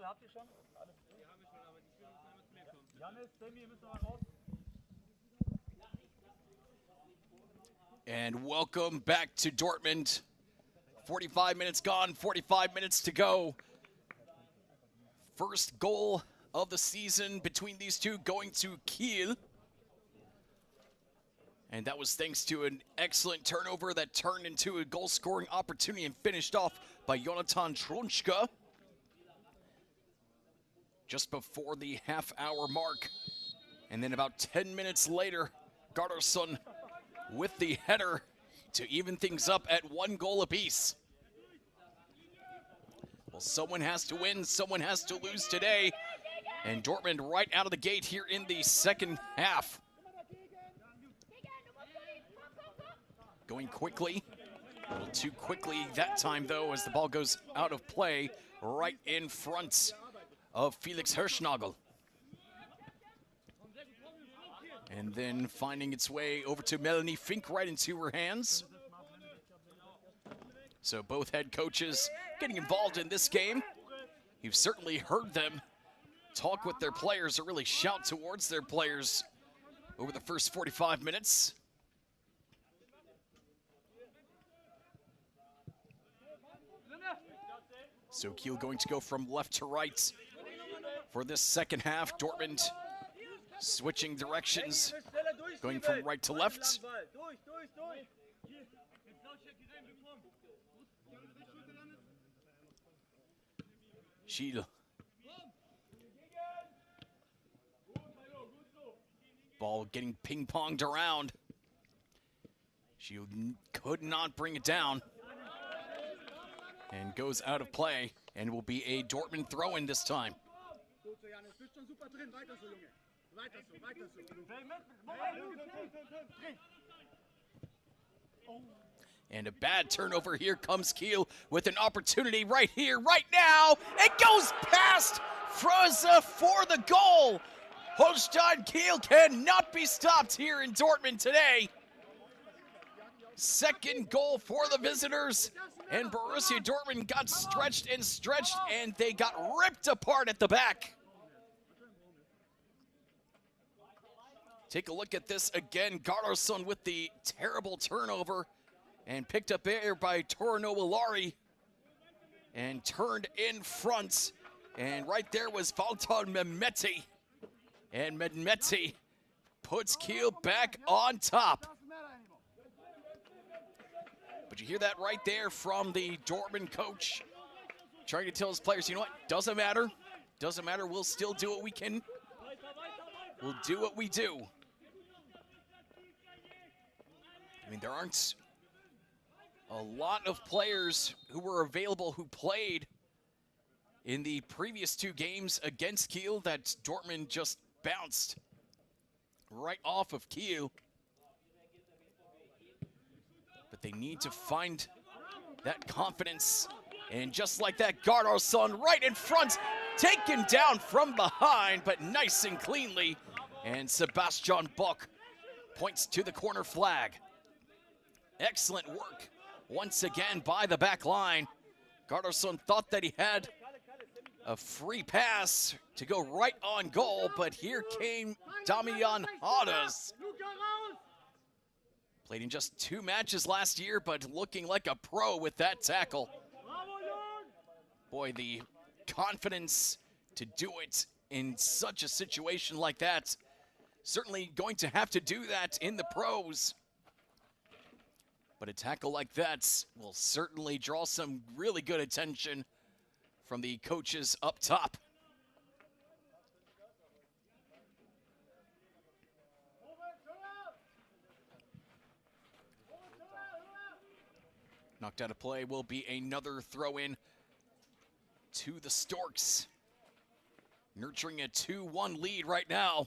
habt ihr schon? Alles gut? Ja, haben wir schon, aber die Spieler müssen einmal zu mir kommen. Janis, Demi, ihr müsst noch mal raus. And welcome back to Dortmund. 45 minutes gone, 45 minutes to go. First goal of the season between these two going to Kiel. And that was thanks to an excellent turnover that turned into a goal-scoring opportunity and finished off by Jonathan Trunschka just before the half-hour mark. And then about 10 minutes later, Gardarsson with the header to even things up at 1 goal apiece. Well, someone has to win, someone has to lose today. And Dortmund right out of the gate here in the second half. Going quickly, a little too quickly that time though, as the ball goes out of play right in front of Felix Hirschnagel. And then finding its way over to Melanie Fink right into her hands. So both head coaches getting involved in this game. You've certainly heard them talk with their players or really shout towards their players over the first 45 minutes. So Kiel going to go from left to right for this second half. Dortmund switching directions, going from right to left. Schiele. Ball getting ping-ponged around. She could not bring it down. And goes out of play, and will be a Dortmund throw-in this time. And a bad turnover. Here comes Kiel with an opportunity right here, right now. It goes past Fröse for the goal. Holstein Kiel cannot be stopped here in Dortmund today. Second goal for the visitors, and Borussia Dortmund got stretched, and they got ripped apart at the back. Take a look at this again. Gardarsson with the terrible turnover, and picked up there by Torino Willari, and turned in front. And right there was Valtar Mehmeti, and Mehmeti puts Kiel back on top. But you hear that right there from the Dortmund coach, trying to tell his players, you know what, doesn't matter, we'll still do what we can. We'll do what we do. I mean, there aren't a lot of players who were available who played in the previous two games against Kiel that Dortmund just bounced right off of Kiel. But they need to find that confidence. And just like that, Gardarsson right in front, taken down from behind, but nice and cleanly. And Sebastian Bock points to the corner flag. Excellent work once again by the back line. Gardarsson thought that he had a free pass to go right on goal, but here came Damian Hadas. Played in just 2 matches last year, but looking like a pro with that tackle. Boy, the confidence to do it in such a situation like that. Certainly going to have to do that in the pros. But a tackle like that will certainly draw some really good attention from the coaches up top. Knocked out of play will be another throw-in to the Storks. Nurturing a 2-1 lead right now.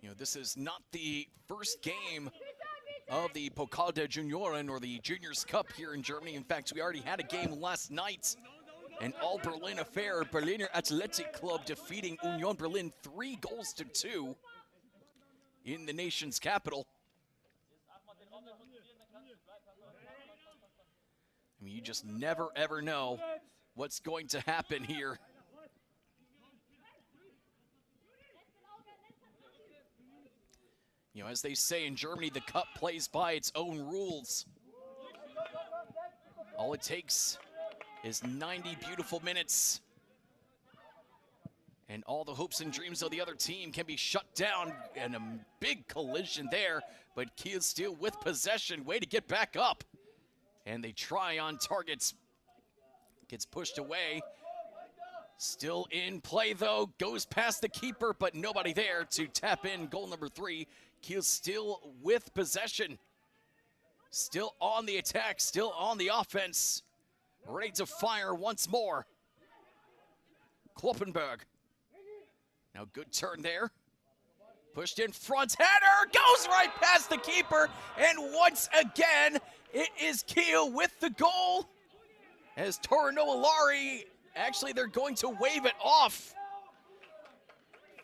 You know, this is not the first game of the Pokal der Junioren, or the Juniors Cup here in Germany. In fact, we already had a game last night. An all-Berlin affair, Berliner Athletic Club defeating Union Berlin 3-2 in the nation's capital. I mean, you just never, ever know what's going to happen here. You know, as they say in Germany, the cup plays by its own rules. All it takes is 90 beautiful minutes, and all the hopes and dreams of the other team can be shut down, and a big collision there, but Kiel still with possession, way to get back up. And they try on targets, gets pushed away. Still in play though, goes past the keeper, but nobody there to tap in goal number 3. Kiel still with possession, still on the attack, still on the offense, ready to fire once more. Kloppenberg. Now good turn there. Pushed in front, header, goes right past the keeper, and once again, it is Kiel with the goal. As Torinoalari, actually they're going to wave it off.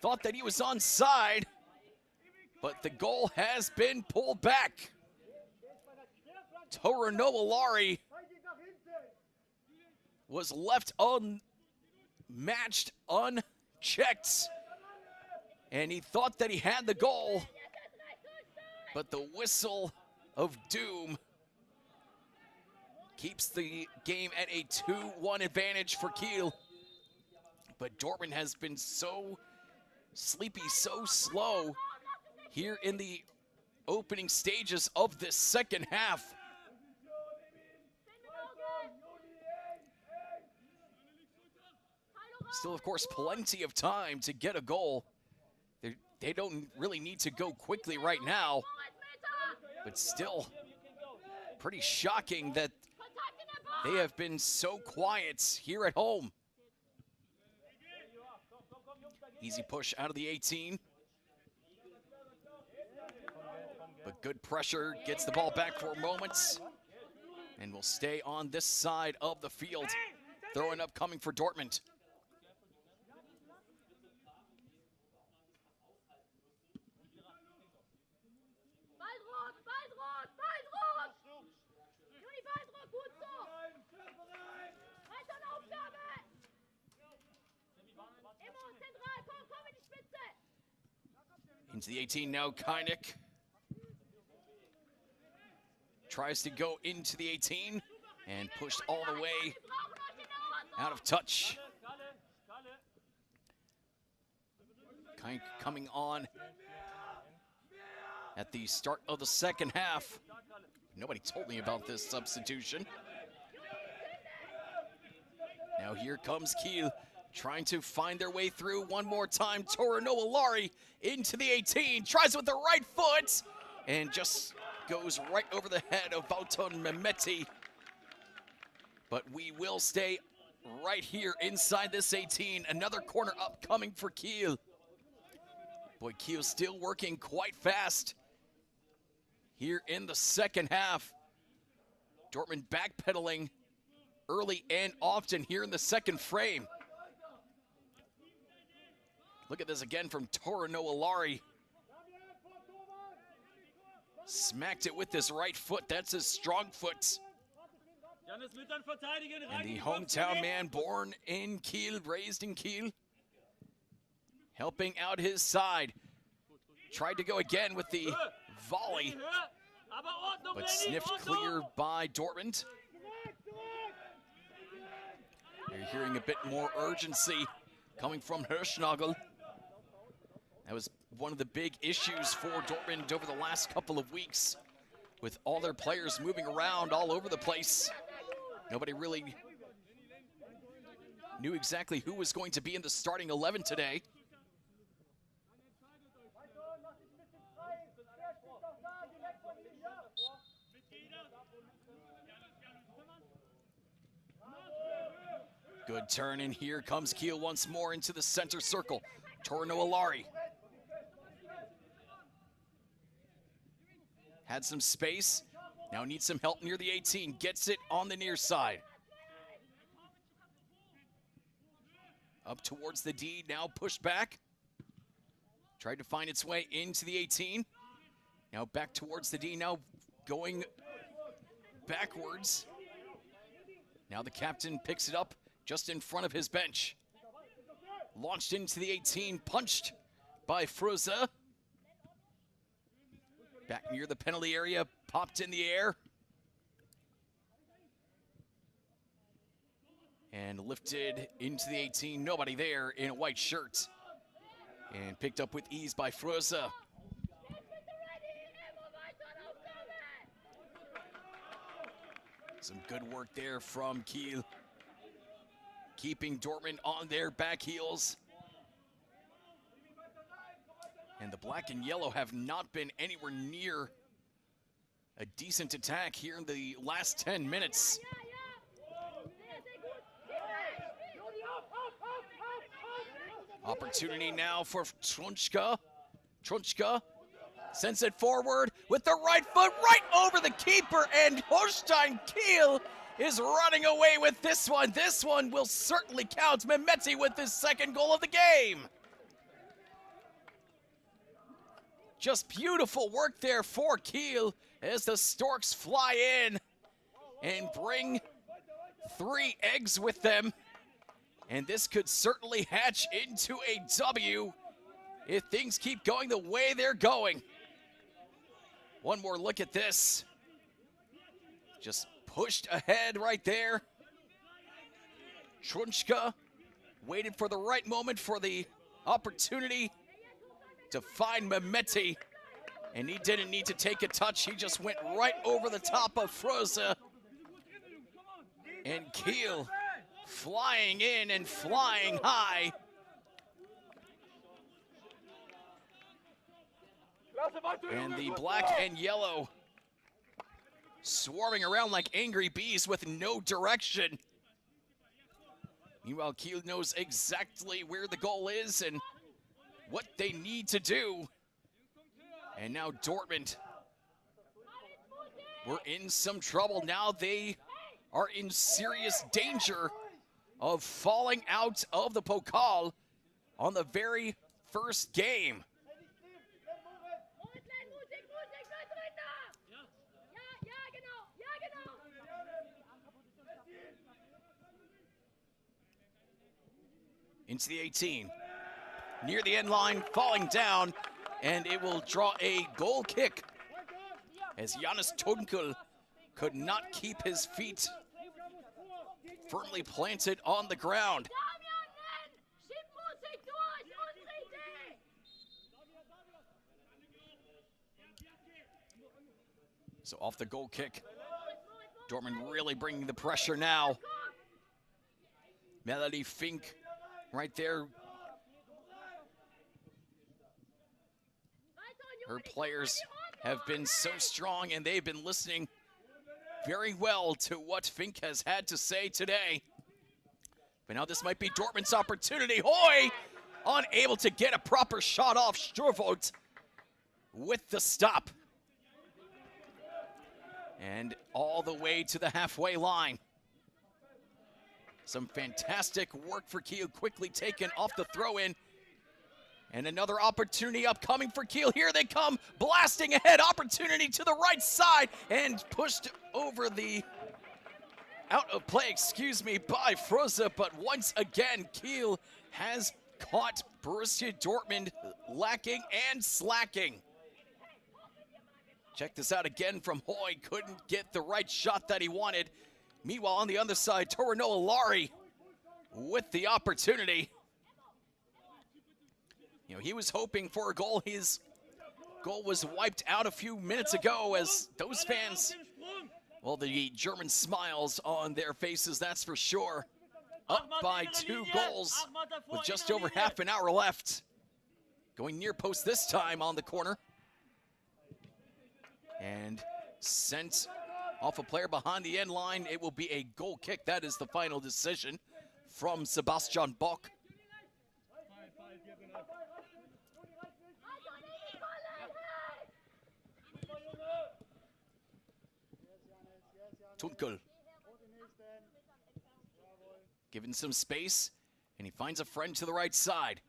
Thought that he was onside, but the goal has been pulled back. Torinoalari was left unmatched, unchecked, and he thought that he had the goal, but the whistle of doom keeps the game at a 2-1 advantage for Kiel. But Dortmund has been so sleepy, so slow here in the opening stages of this second half. Still, of course, plenty of time to get a goal. They don't really need to go quickly right now, but still pretty shocking that they have been so quiet here at home. Easy push out of the 18. But good pressure, gets the ball back for moments, and will stay on this side of the field. Throwing up coming for Dortmund. Into the 18 now, Kynick. Tries to go into the 18 and pushed all the way out of touch. Kynick coming on at the start of the second half. Nobody told me about this substitution. Now here comes Kiel, trying to find their way through one more time. Torinoalari into the 18, tries with the right foot, and just goes right over the head of Bauton Mehmeti. But we will stay right here inside this 18. Another corner upcoming for Kiel. Boy, Kiel still working quite fast here in the second half. Dortmund backpedaling early and often here in the second frame. Look at this again from Torinoalari. Smacked it with his right foot. That's his strong foot. And the hometown man, born in Kiel, raised in Kiel, helping out his side. Tried to go again with the volley, but sniffed clear by Dortmund. You're hearing a bit more urgency coming from Hirschnagel. That was one of the big issues for Dortmund over the last couple of weeks, with all their players moving around all over the place. Nobody really knew exactly who was going to be in the starting 11 today. Good turn, and here comes Kiel once more into the center circle. Torinoalari had some space, now needs some help near the 18, gets it on the near side. Up towards the D, now pushed back. Tried to find its way into the 18. Now back towards the D, now going backwards. Now the captain picks it up just in front of his bench. Launched into the 18, punched by Fröse. Back near the penalty area, popped in the air. And lifted into the 18, nobody there in a white shirt. And picked up with ease by Fröse. Some good work there from Kiel, keeping Dortmund on their back heels. And the black and yellow have not been anywhere near a decent attack here in the last 10 minutes. Opportunity now for Trunchka. Trunchka sends it forward with the right foot right over the keeper, and Holstein Kiel is running away with this one. This one will certainly count. Mehmeti with his second goal of the game. Just beautiful work there for Kiel as the Storks fly in and bring 3 eggs with them. And this could certainly hatch into a W if things keep going the way they're going. One more look at this. Just pushed ahead right there. Trunchka waited for the right moment for the opportunity to find Mehmeti. And he didn't need to take a touch. He just went right over the top of Fröse. And Kiel flying in and flying high. And the black and yellow swarming around like angry bees with no direction. Meanwhile, Kiel knows exactly where the goal is and what they need to do. And now Dortmund, we're in some trouble. Now they are in serious danger of falling out of the Pokal on the very first game. Into the 18, near the end line, falling down, and it will draw a goal kick as Jonas Tunkel could not keep his feet firmly planted on the ground. So off the goal kick, Dortmund really bringing the pressure now. Melody Fink right there. Her players have been so strong, and they've been listening very well to what Fink has had to say today. But now this might be Dortmund's opportunity. Hoy unable to get a proper shot off. Sturvold with the stop. And all the way to the halfway line. Some fantastic work for Kiel, quickly taken off the throw-in. And another opportunity upcoming for Kiel. Here they come, blasting ahead. Opportunity to the right side and pushed over the out of play, by Fröse. But once again, Kiel has caught Borussia Dortmund lacking and slacking. Check this out again from Hoy. Couldn't get the right shot that he wanted. Meanwhile, on the other side, Torinoa Lari with the opportunity. You know, he was hoping for a goal. His goal was wiped out a few minutes ago as those fans, well, the German smiles on their faces, that's for sure. Up by 2 goals with just over half an hour left. Going near post this time on the corner. And sent off a player behind the end line. It will be a goal kick. That is the final decision from Sebastian Bock. Tunkel given some space, and he finds a friend to the right side.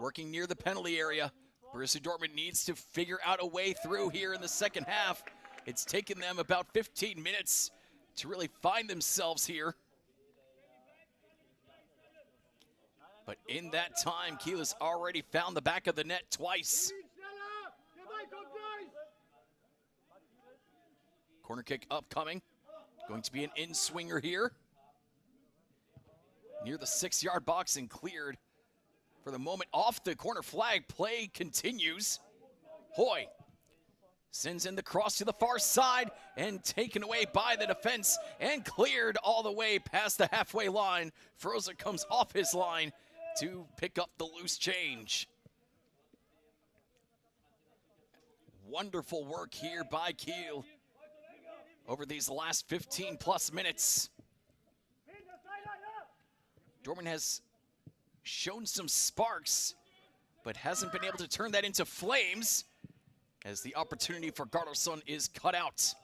Working near the penalty area. Borussia Dortmund needs to figure out a way through here in the second half. It's taken them about 15 minutes to really find themselves here. But in that time, Kiel has already found the back of the net twice. Corner kick upcoming. Going to be an in-swinger here. Near the 6-yard box and cleared for the moment off the corner flag. Play continues. Hoy sends in the cross to the far side and taken away by the defense and cleared all the way past the halfway line. Frozer comes off his line to pick up the loose change. Wonderful work here by Kiel over these last 15+ minutes. Dortmund has shown some sparks, but hasn't been able to turn that into flames as the opportunity for Gardarsson is cut out.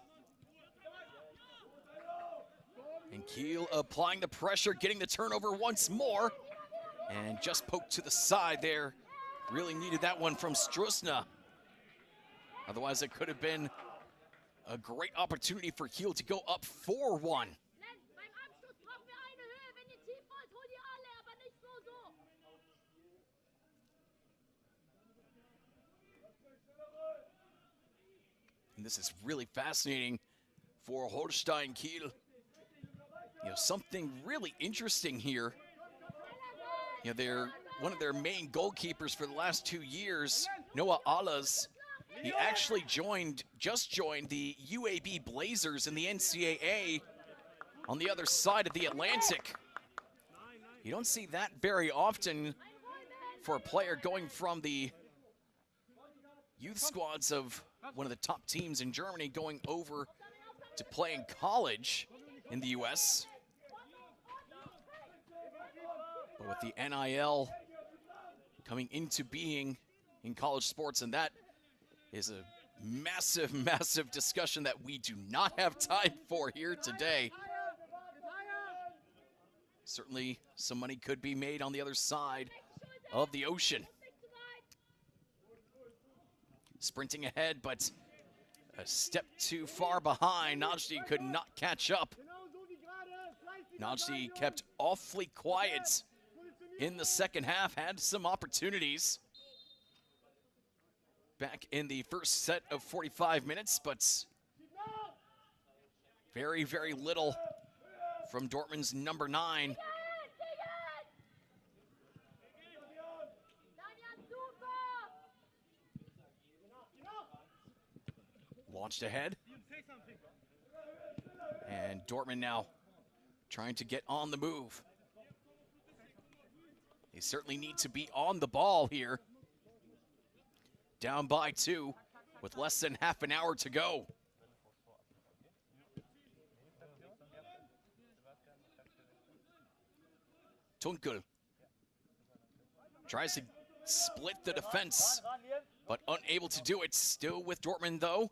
And Kiel applying the pressure, getting the turnover once more, and just poked to the side there. Really needed that one from Strusna. Otherwise, it could have been a great opportunity for Kiel to go up 4-1. And this is really fascinating for Holstein Kiel. Something really interesting here. They're one of their main goalkeepers for the last 2 years, Noah Alas. He actually just joined the UAB Blazers in the NCAA on the other side of the Atlantic. You don't see that very often for a player going from the youth squads of one of the top teams in Germany going over to play in college in the US. But with the NIL coming into being in college sports, and that is a massive, massive discussion that we do not have time for here today. Certainly some money could be made on the other side of the ocean. Sprinting ahead, but a step too far behind. Najdi could not catch up. Najdi kept awfully quiet in the second half, had some opportunities back in the first set of 45 minutes, but very, very little from Dortmund's number 9. Launched ahead. And Dortmund now trying to get on the move. They certainly need to be on the ball here. Down by 2 with less than half an hour to go. Tunkel tries to split the defense, but unable to do it. Still with Dortmund, though.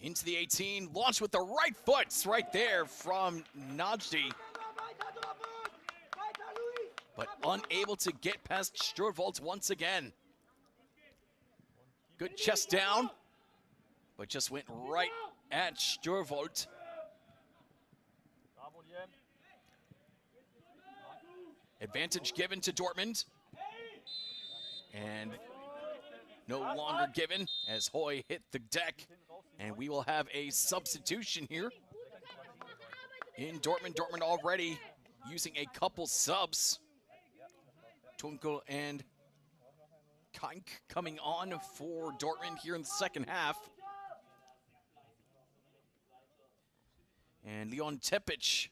Into the 18, launched with the right foot. It's right there from Najdi. But unable to get past Sturvold once again. Good chest down, but just went right at Sturvold. Advantage given to Dortmund. And no longer given as Hoy hit the deck. And we will have a substitution here in Dortmund. Dortmund already using a couple subs. Tunkel and Kank coming on for Dortmund here in the second half. And Leon Tepic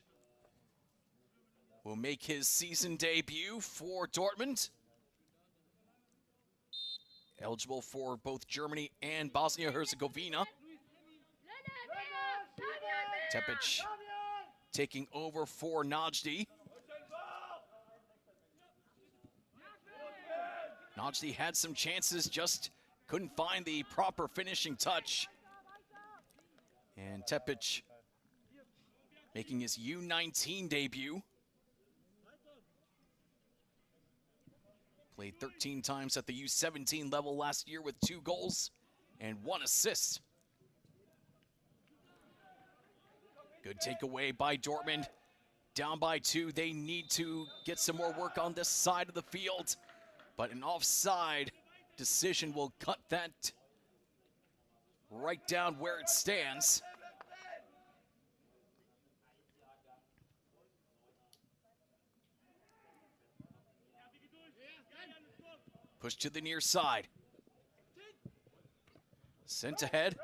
will make his season debut for Dortmund. Eligible for both Germany and Bosnia-Herzegovina. Tepic taking over for Najdi. Najdi had some chances, just couldn't find the proper finishing touch. And Tepic making his U19 debut. Played 13 times at the U17 level last year with 2 goals and 1 assist Good takeaway by Dortmund. Down by 2. They need to get some more work on this side of the field. But an offside decision will cut that right down where it stands. Push to the near side. Sent ahead.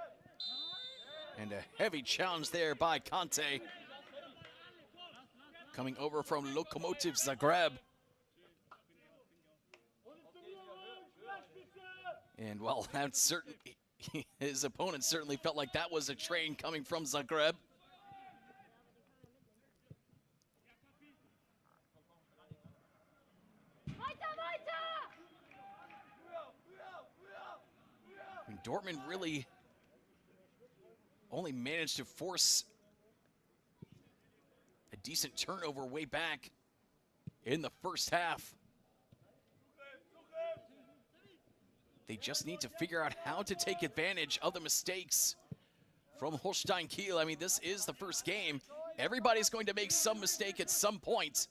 And a heavy challenge there by Conte. Coming over from Lokomotiv Zagreb. And well, that's certainly, his opponent certainly felt like that was a train coming from Zagreb. And Dortmund really only managed to force a decent turnover way back in the first half. They just need to figure out how to take advantage of the mistakes from Holstein Kiel. I mean, this is the first game. Everybody's going to make some mistake at some point.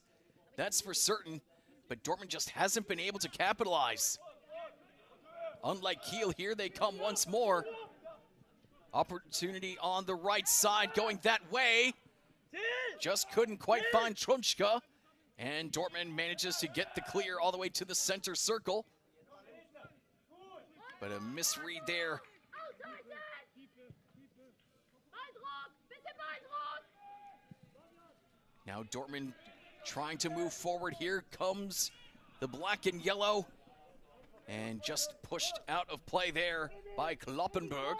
That's for certain. But Dortmund just hasn't been able to capitalize. Unlike Kiel, here they come once more. Opportunity on the right side going that way. Just couldn't quite find Trunchka. And Dortmund manages to get the clear all the way to the center circle. But a misread there. Now Dortmund trying to move forward. Here comes the black and yellow. And just pushed out of play there by Kloppenburg.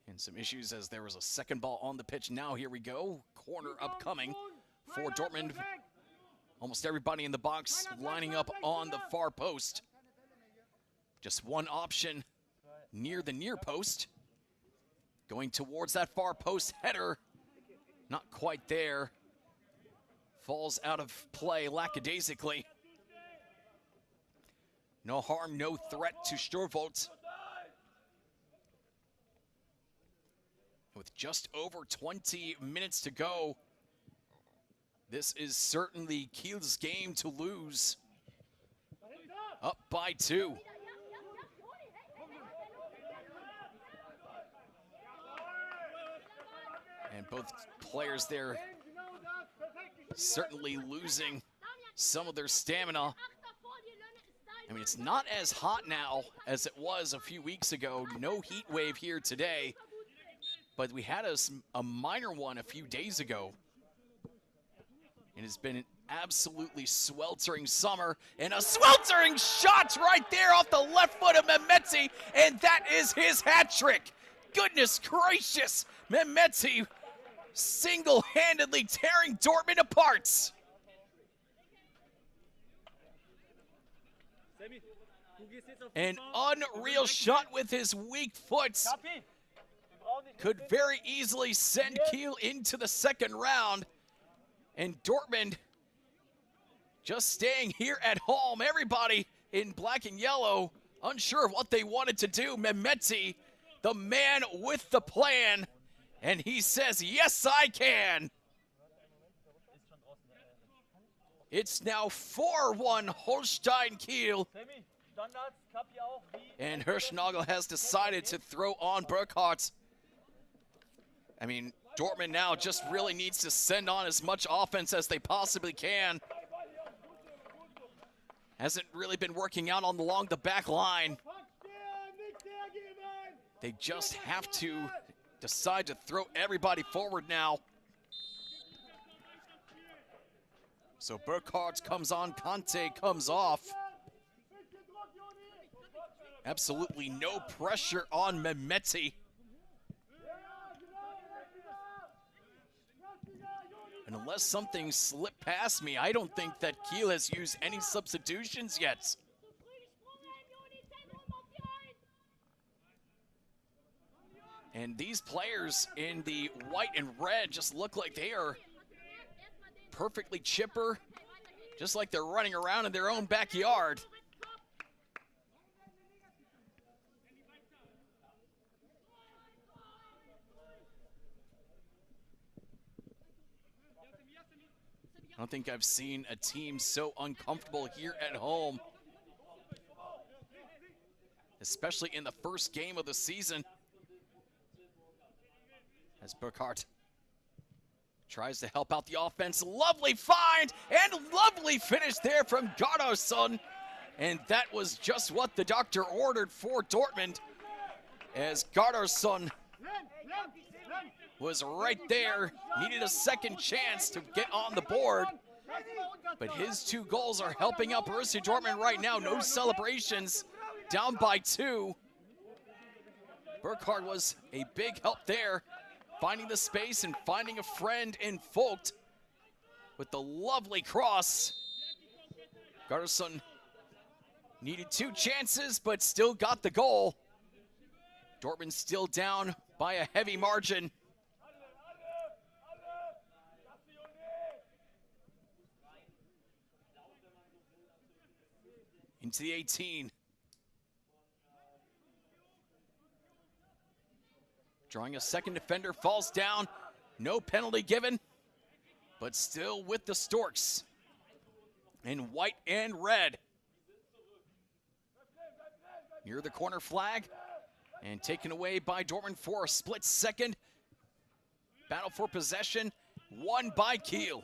And some issues as there was a second ball on the pitch. Now here we go. Corner upcoming for Dortmund. Almost everybody in the box lining up on the far post. Just one option near the near post. Going towards that far post header. Not quite there. Falls out of play lackadaisically. No harm, no threat to Sturvold. With just over 20 minutes to go, this is certainly Kiel's game to lose. Up by 2. And both players there certainly losing some of their stamina. I mean, it's not as hot now as it was a few weeks ago. No heat wave here today. But we had a minor one a few days ago. It has been an absolutely sweltering summer. And a sweltering shot right there off the left foot of Mehmeti. And that is his hat trick. Goodness gracious. Mehmeti single-handedly tearing Dortmund apart. An unreal shot with his weak foot. Could very easily send Kiel into the second round. And Dortmund just staying here at home. Everybody in black and yellow unsure of what they wanted to do. Mehmeti, the man with the plan. And he says, yes, I can. It's now 4-1 Holstein Kiel. And Hirschnagel has decided to throw on Burkhardt. I mean, Dortmund now just really needs to send on as much offense as they possibly can. Hasn't really been working out along the back line. They just have to decide to throw everybody forward now. So Burkhardt comes on, Conte comes off. Absolutely no pressure on Mehmeti. And unless something slipped past me, I don't think that Kiel has used any substitutions yet. And these players in the white and red just look like they are perfectly chipper, just like they're running around in their own backyard. don't think I've seen a team so uncomfortable here at home, especially in the first game of the season. As Burkhardt tries to help out the offense. Lovely find and lovely finish there from Gardarsson. And that was just what the doctor ordered for Dortmund, as Gardarsson was right there, needed a second chance to get on the board. But his 2 goals are helping out Borussia Dortmund right now. No celebrations, down by 2. Burkhardt was a big help there, finding the space and finding a friend in Vogt with the lovely cross. Gardarsson needed 2 chances, but still got the goal. Dortmund still down by a heavy margin. Into the 18. Drawing a second defender, falls down. No penalty given, but still with the Storks in white and red. Near the corner flag and taken away by Dortmund for a split second. Battle for possession, won by Kiel.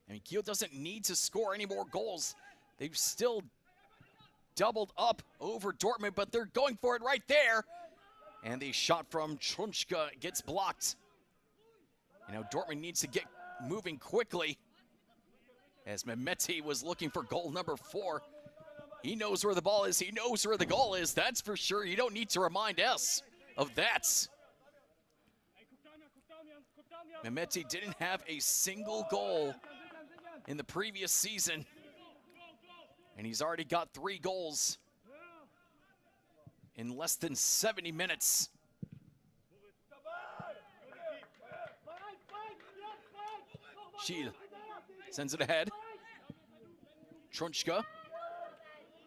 I mean, Kiel doesn't need to score any more goals. They've still doubled up over Dortmund, but they're going for it right there. And the shot from Trunchka gets blocked. You know, Dortmund needs to get moving quickly, as Mehmeti was looking for goal number 4. He knows where the ball is. He knows where the goal is. That's for sure. You don't need to remind us of that. Mehmeti didn't have a single goal in the previous season, and he's already got 3 goals in less than 70 minutes. Schiel sends it ahead. Trunchka.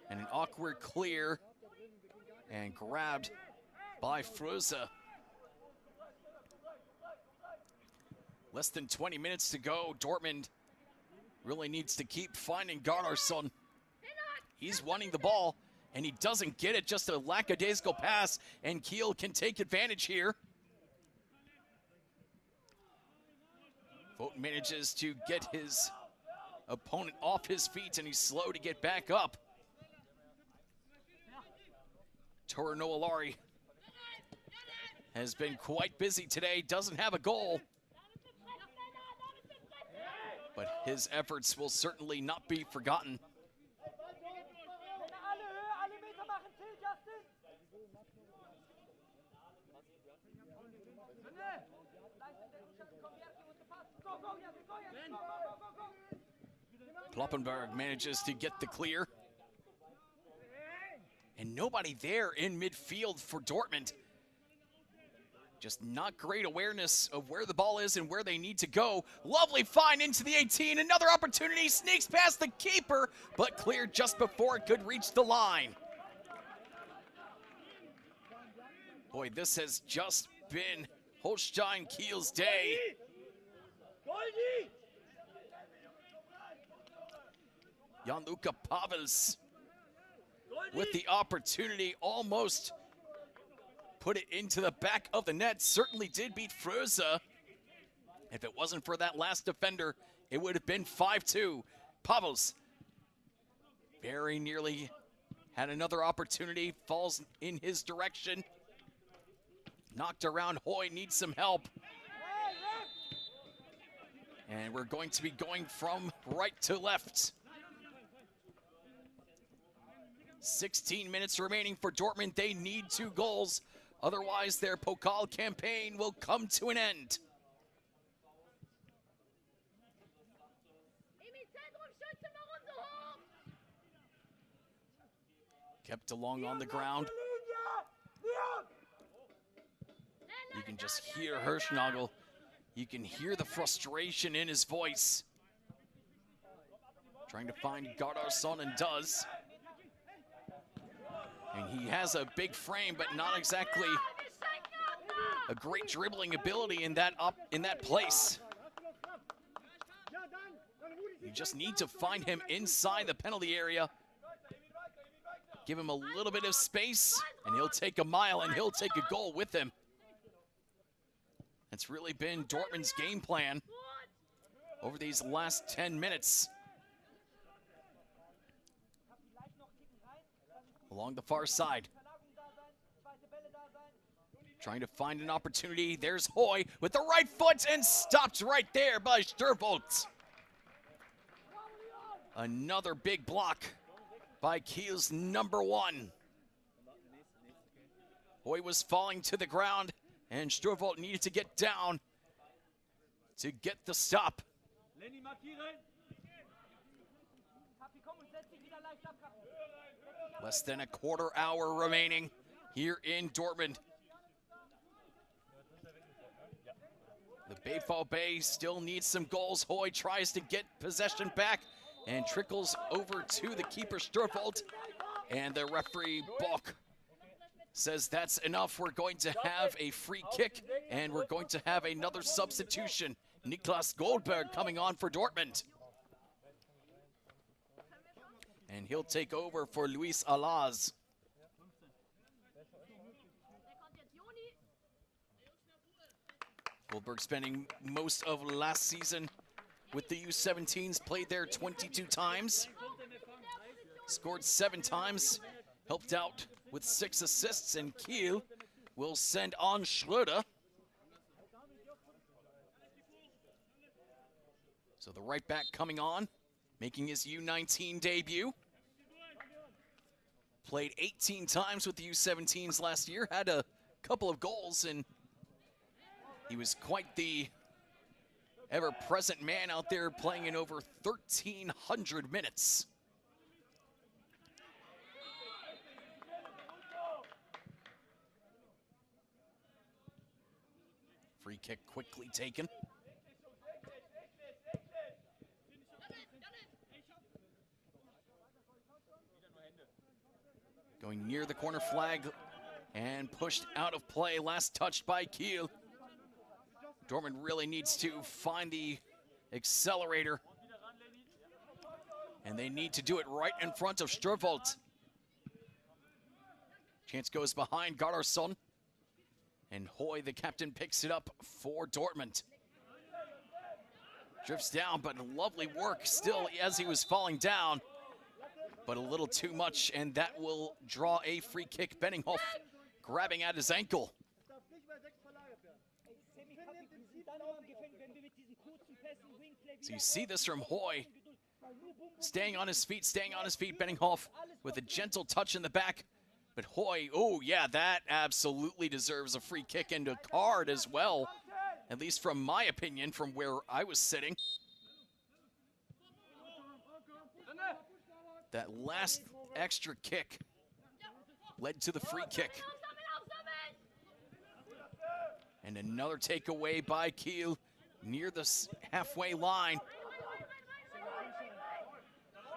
And an awkward clear. And grabbed by Fröse. Less than 20 minutes to go. Dortmund really needs to keep finding Gardarsson. He's wanting the ball, and he doesn't get it. Just a lackadaisical pass, and Kiel can take advantage here. Vogt manages to get his opponent off his feet, and he's slow to get back up. Toro Noalari has been quite busy today, doesn't have a goal, but his efforts will certainly not be forgotten. Ploppenberg manages to get the clear. And nobody there in midfield for Dortmund. Just not great awareness of where the ball is and where they need to go. Lovely find into the 18. Another opportunity, sneaks past the keeper, but cleared just before it could reach the line. Boy, this has just been Holstein Kiel's day. Jan-Luca Pavels with the opportunity, almost put it into the back of the net. Certainly did beat Fröse. If it wasn't for that last defender, it would have been 5-2. Pavels very nearly had another opportunity, falls in his direction. Knocked around. Hoy needs some help. And we're going to be going from right to left. 16 minutes remaining for Dortmund. They need 2 goals. Otherwise, their Pokal campaign will come to an end. Kept along on the ground. You can just hear Hirschnagel. You can hear the frustration in his voice. Trying to find Gardarsson, and does. And he has a big frame, but not exactly a great dribbling ability in that place. You just need to find him inside the penalty area. Give him a little bit of space, and he'll take a mile, and he'll take a goal with him. That's really been Dortmund's game plan over these last 10 minutes. Along the far side. Trying to find an opportunity. There's Hoy with the right foot and stopped right there by Sturvold. Another big block by Kiel's number 1. Hoy was falling to the ground, and Sturvold needed to get down to get the stop. Less than a quarter hour remaining here in Dortmund. The BVB still needs some goals. Hoy tries to get possession back and trickles over to the keeper Sturvold. And the referee Bock says that's enough. We're going to have a free kick, and we're going to have another substitution. Niklas Goldberg coming on for Dortmund. And he'll take over for Luis Alaz. Goldberg spending most of last season with the U17s, played there 22 times, scored 7 times, helped out with 6 assists, and Kiel will send on Schröder. So the right back coming on, making his U19 debut. Played 18 times with the U17s last year, had a couple of goals, and he was quite the ever-present man out there playing in over 1,300 minutes. Free kick quickly taken. Going near the corner flag and pushed out of play. Last touched by Kiel. Dortmund really needs to find the accelerator. And they need to do it right in front of Sturvold. Chance goes behind Gardarsson. And Hoy, the captain, picks it up for Dortmund. Drifts down, but lovely work still as he was falling down. But a little too much, and that will draw a free kick. Benninghoff grabbing at his ankle. So you see this from Hoy. Staying on his feet, Benninghoff with a gentle touch in the back. But Hoy, oh yeah, that absolutely deserves a free kick and a card as well. At least from my opinion, from where I was sitting. That last extra kick led to the free kick. And another takeaway by Kiel near the halfway line.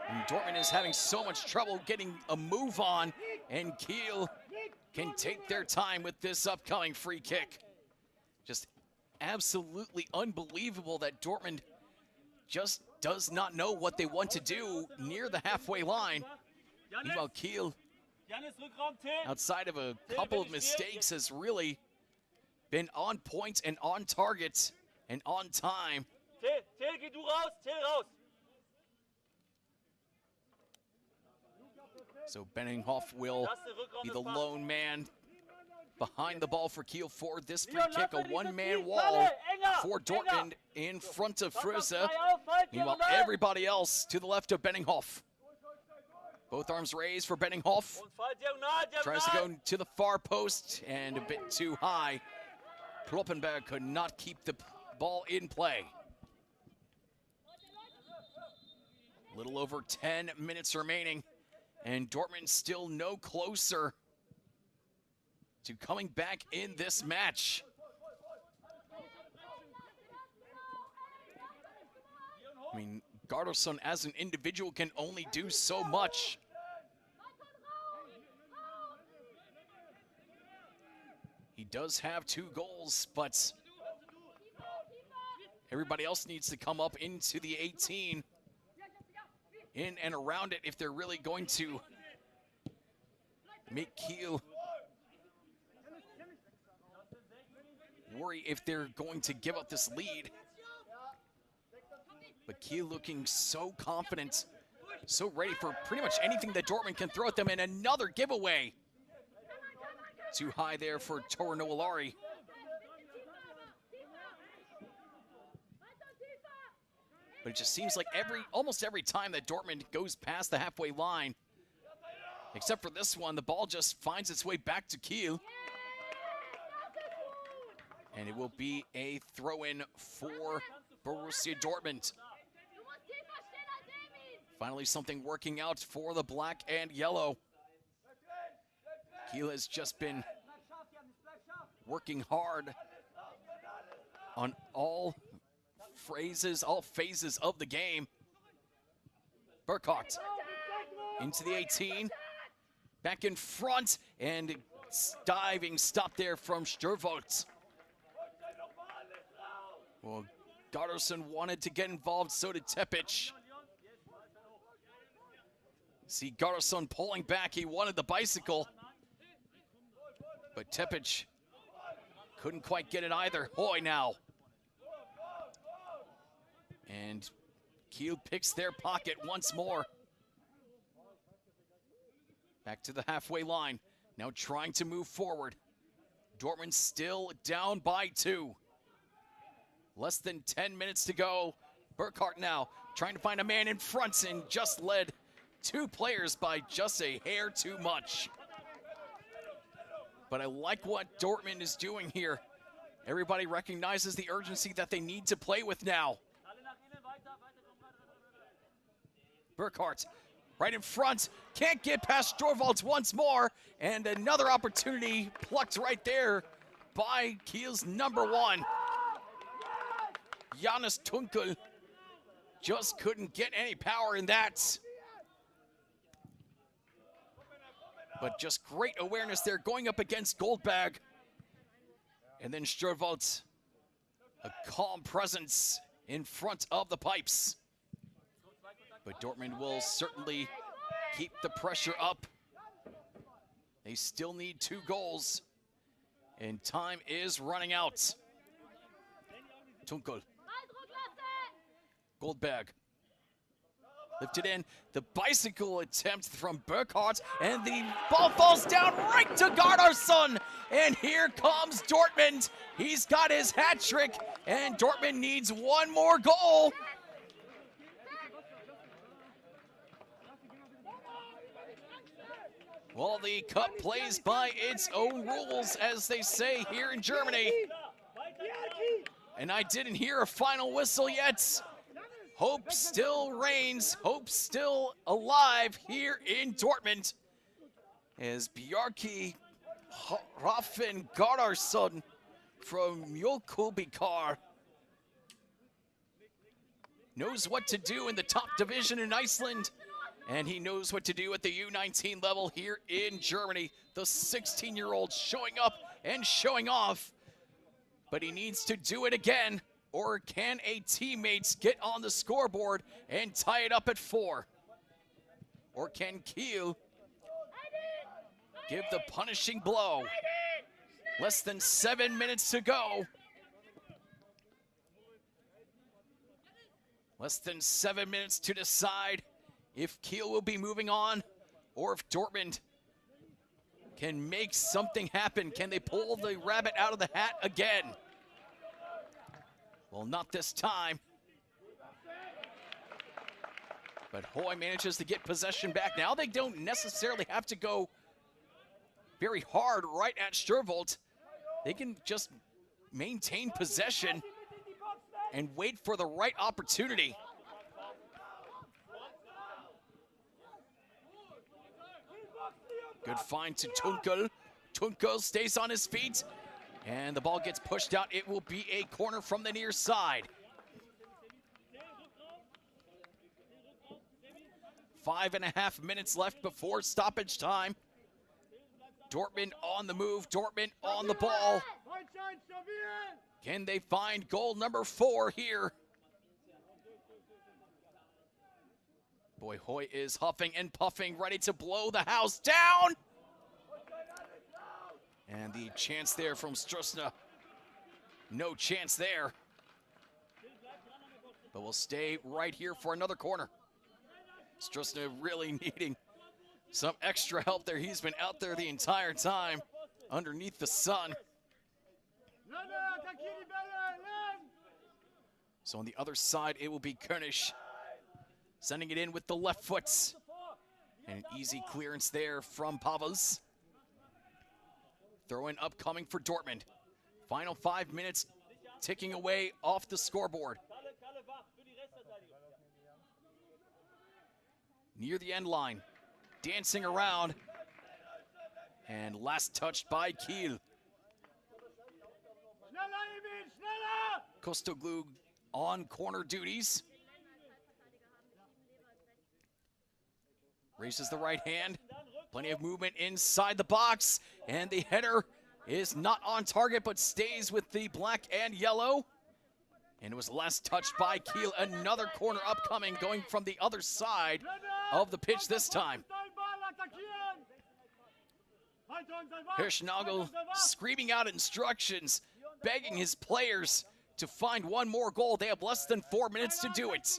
And Dortmund is having so much trouble getting a move on, and Kiel can take their time with this upcoming free kick. Just absolutely unbelievable that Dortmund just does not know what they want to do near the halfway line. Meanwhile, Kiel, outside of a couple of mistakes, has really been on point and on target and on time. So Benninghoff will be the lone man behind the ball for Kiel for this free kick. A one-man wall for Dortmund in front of Fröse. Meanwhile, everybody else to the left of Benninghoff. Both arms raised for Benninghoff. Tries to go to the far post and a bit too high. Kloppenberg could not keep the ball in play. A little over 10 minutes remaining, and Dortmund still no closer to coming back in this match. I mean, Gardarsson as an individual can only do so much. He does have 2 goals, but everybody else needs to come up into the 18. in and around it if they're really going to make Kiel worry if they're going to give up this lead. But Kiel looking so confident, so ready for pretty much anything that Dortmund can throw at them, and another giveaway. Too high there for Torino Alari. But it just seems like almost every time that Dortmund goes past the halfway line, except for this one, the ball just finds its way back to Kiel. And it will be a throw-in for Borussia Dortmund. Finally, something working out for the black and yellow. Kiel has just been working hard on all phases of the game. Burkhardt into the 18, back in front, and diving stop there from Sturvold. Well, Gardarsson wanted to get involved, so did Tepic. See Gardarsson pulling back, he wanted the bicycle. But Tepic couldn't quite get it either. Hoy now. And Kiel picks their pocket once more. Back to the halfway line. Now trying to move forward. Dortmund still down by 2. Less than 10 minutes to go. Burkhardt now trying to find a man in front and just led 2 players by just a hair too much. But I like what Dortmund is doing here. Everybody recognizes the urgency that they need to play with now. Burkhardt right in front, can't get past Sturvold once more, and another opportunity plucked right there by Kiel's number 1. Jonas Tunkel just couldn't get any power in that. But just great awareness there, going up against Goldberg. And then Sturvold, a calm presence in front of the pipes. But Dortmund will certainly keep the pressure up. They still need 2 goals, and time is running out. Tunkel. Goldberg. Lifted in, the bicycle attempt from Burkhardt, and the ball falls down right to Gardarsson. And here comes Dortmund. He's got his hat trick, and Dortmund needs 1 more goal. Well, the cup plays by its own rules, as they say here in Germany. And I didn't hear a final whistle yet. Hope still reigns, hope still alive here in Dortmund, as Bjarki Raffen Gardarsson from Mjölkurbykar knows what to do in the top division in Iceland, and he knows what to do at the U19 level here in Germany. The 16-year-old showing up and showing off, but he needs to do it again. Or can a teammate get on the scoreboard and tie it up at 4? Or can Kiel give the punishing blow? Less than 7 minutes to go. Less than 7 minutes to decide if Kiel will be moving on or if Dortmund can make something happen. Can they pull the rabbit out of the hat again? Well, not this time. But Hoy manages to get possession back. Now they don't necessarily have to go very hard right at Sturvold. They can just maintain possession and wait for the right opportunity. Good find to Tunkel. Tunkel stays on his feet. And the ball gets pushed out. It will be a corner from the near side. 5.5 minutes left before stoppage time. Dortmund on the move. Dortmund on the ball. Can they find goal number 4 here? boy Hoy is huffing and puffing, ready to blow the house down. And the chance there from Strusna. No chance there. But we'll stay right here for another corner. Strusna really needing some extra help there. He's been out there the entire time underneath the sun. So on the other side, it will be König sending it in with the left foot. And an easy clearance there from Pavas. Throw in upcoming for Dortmund. Final 5 minutes ticking away off the scoreboard. Near the end line, dancing around. And last touched by Kiel. Kostoglu on corner duties. Raises the right hand. Plenty of movement inside the box. And the header is not on target, but stays with the black and yellow. And it was last touched by Kiel. Another corner upcoming, going from the other side of the pitch this time. Hirschnagel screaming out instructions, begging his players to find one more goal. They have less than 4 minutes to do it.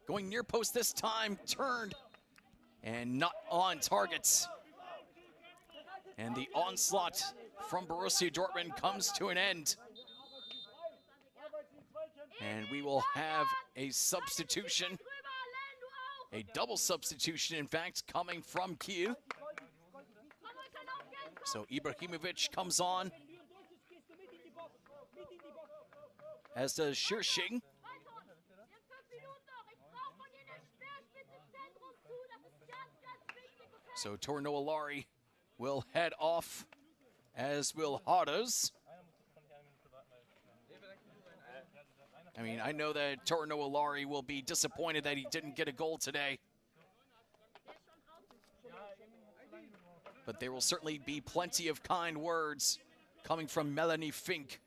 Going near post this time, turned and not on target. And the onslaught from Borussia Dortmund comes to an end. And we will have a substitution, a double substitution, in fact, coming from Kiel. So Ibrahimovic comes on, as does Schirsching. So Torno Alari will head off, as will Hodders. I mean, I know that Torno Alari will be disappointed that he didn't get a goal today. But there will certainly be plenty of kind words coming from Melanie Fink.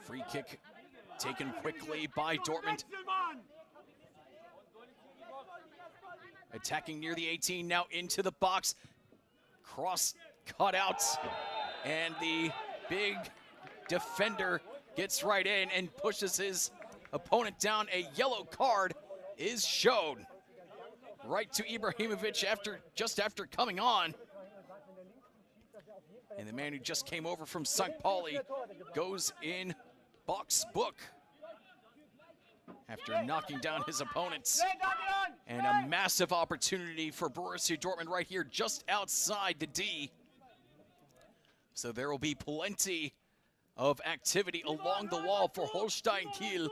Free kick taken quickly by Dortmund. Attacking near the 18, now into the box. Cross cut out. And the big defender gets right in and pushes his opponent down. A yellow card is shown right to Ibrahimovic just after coming on. And the man who just came over from St. Pauli goes in box book after knocking down his opponents. And a massive opportunity for Borussia Dortmund right here just outside the D. So there will be plenty of activity along the wall for Holstein Kiel.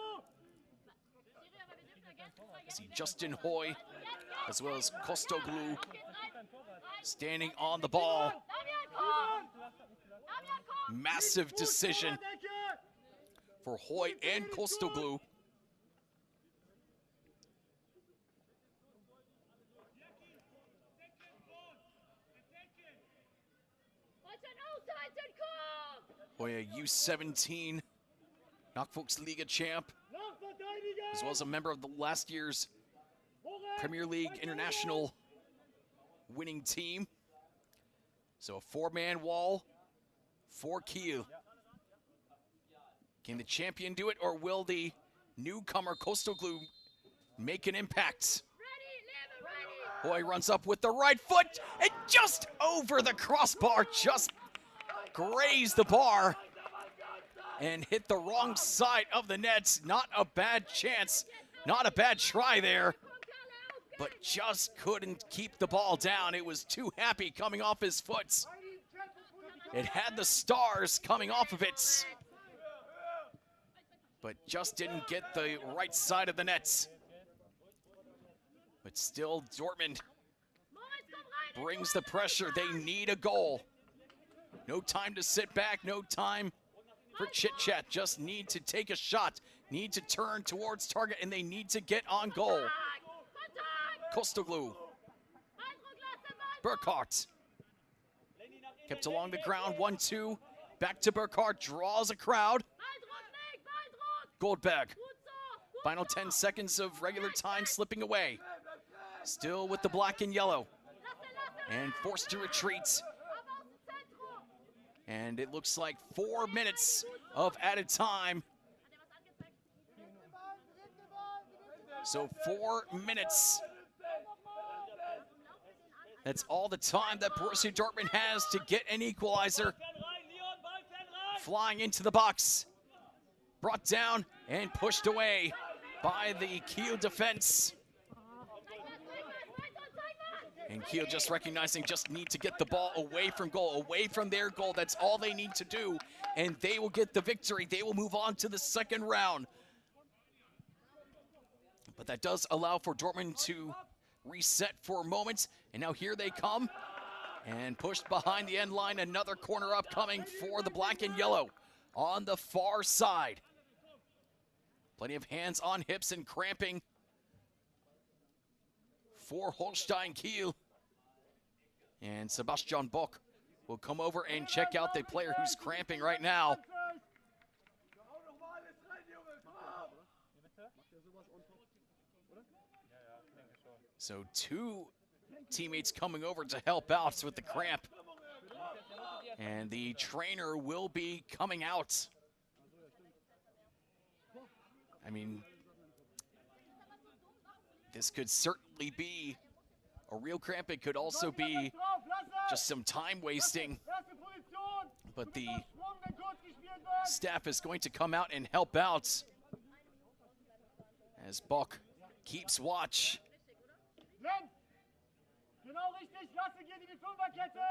See Justin Hoy as well as Kostoglu standing on the ball. Massive decision for Hoy and Kostoglu. Hoy, a U17 Nachwuchsliga champ, as well as a member of the last year's Premier League International winning team. So a four-man wall for Kiel. Can the champion do it, or will the newcomer Kostoglu make an impact? Hoy runs up with the right foot and just over the crossbar, just grazed the bar and hit the wrong side of the net. Not a bad chance, not a bad try there, but just couldn't keep the ball down. It was too happy coming off his foot. It had the stars coming off of it, but just didn't get the right side of the net. But still, Dortmund brings the pressure. They need a goal. No time to sit back, no time for chit-chat. Just need to take a shot, need to turn towards target, and they need to get on goal. Kostoglu Burkhardt. Kept along the ground, 1-2. Back to Burkhardt, draws a crowd. Goldberg. Final 10 seconds of regular time slipping away. Still with the black and yellow. And forced to retreat. And it looks like 4 minutes of added time. So 4 minutes. That's all the time that Borussia Dortmund has to get an equalizer. Flying into the box. Brought down and pushed away by the Kiel defense. And Kiel just recognizing just need to get the ball away from goal, away from their goal. That's all they need to do, and they will get the victory. They will move on to the second round. But that does allow for Dortmund to reset for a moment. And now here they come. And pushed behind the end line. Another corner upcoming for the black and yellow on the far side. Plenty of hands on hips and cramping for Holstein Kiel. And Sebastian Bock will come over and check out the player who's cramping right now. So 2 teammates coming over to help out with the cramp. And the trainer will be coming out. I mean, this could certainly be a real cramp. It could also be just some time wasting. But the staff is going to come out and help out as Bock keeps watch.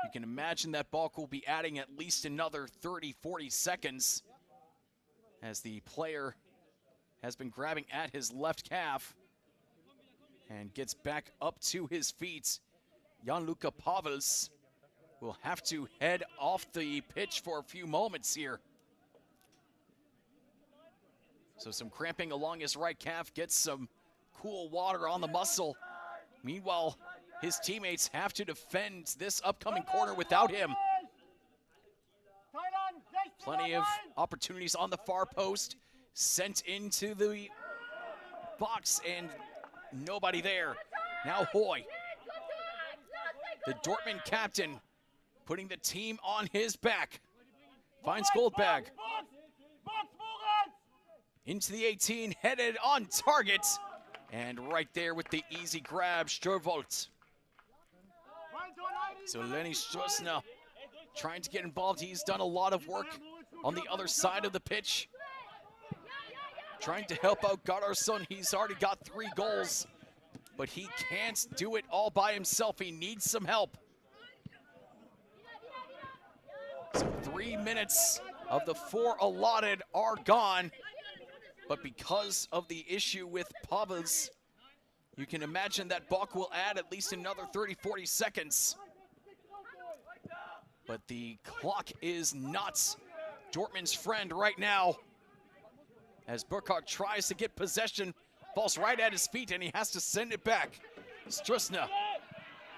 You can imagine that Bock will be adding at least another 30-40 seconds as the player has been grabbing at his left calf and gets back up to his feet. Jan-Luca Pavels will have to head off the pitch for a few moments here. So some cramping along his right calf, gets some cool water on the muscle. Meanwhile, his teammates have to defend this upcoming corner without him. Plenty of opportunities on the far post. Sent into the box and nobody there. Now Hoy, the Dortmund captain, putting the team on his back. Finds Goldberg. Into the 18, headed on target. And right there with the easy grab, Sturvold. So Lenny Stroessner trying to get involved. He's done a lot of work on the other side of the pitch. Trying to help out Goddardson. He's already got 3 goals, but he can't do it all by himself. He needs some help. So 3 minutes of the 4 allotted are gone. But because of the issue with Pavels, you can imagine that Bock will add at least another 30-40 seconds. But the clock is not Dortmund's friend right now. As Burkhardt tries to get possession, falls right at his feet, and he has to send it back. Stroessner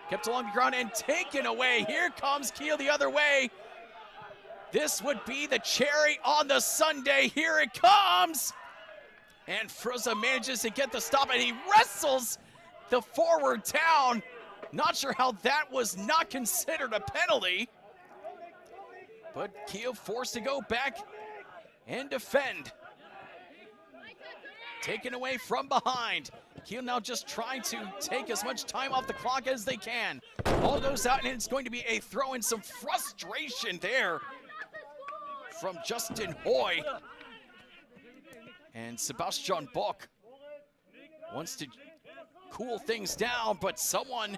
kept along the ground and taken away. Here comes Kiel the other way. This would be the cherry on the sundae. Here it comes. And Fruzza manages to get the stop, and he wrestles the forward down. Not sure how that was not considered a penalty. But Kiel forced to go back and defend. Taken away from behind. Kiel now just trying to take as much time off the clock as they can. Ball goes out, and it's going to be a throw in. Some frustration there from Justin Hoy. And Sebastian Bock wants to cool things down, but someone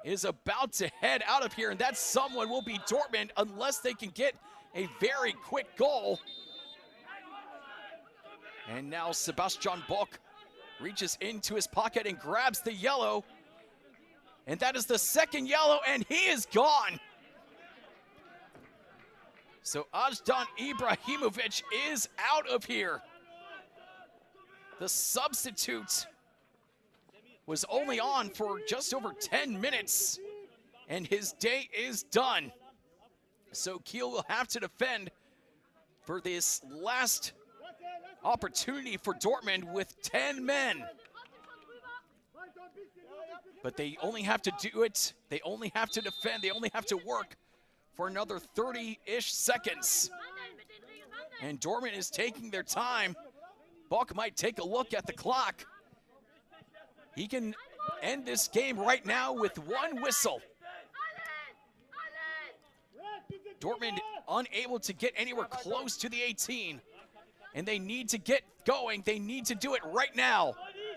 is about to head out of here, and that someone will be Dortmund unless they can get a very quick goal. And now Sebastian Bock reaches into his pocket and grabs the yellow. And that is the second yellow, and he is gone. So Ajdan Ibrahimovic is out of here. The substitute was only on for just over 10 minutes. and his day is done. So Kiel will have to defend for this last opportunity for Dortmund with 10 men. But they only have to do it, they only have to defend, they only have to work for another 30-ish seconds. And Dortmund is taking their time. Buck might take a look at the clock. He can end this game right now with one whistle. Dortmund unable to get anywhere close to the 18. And they need to get going. They need to do it right now.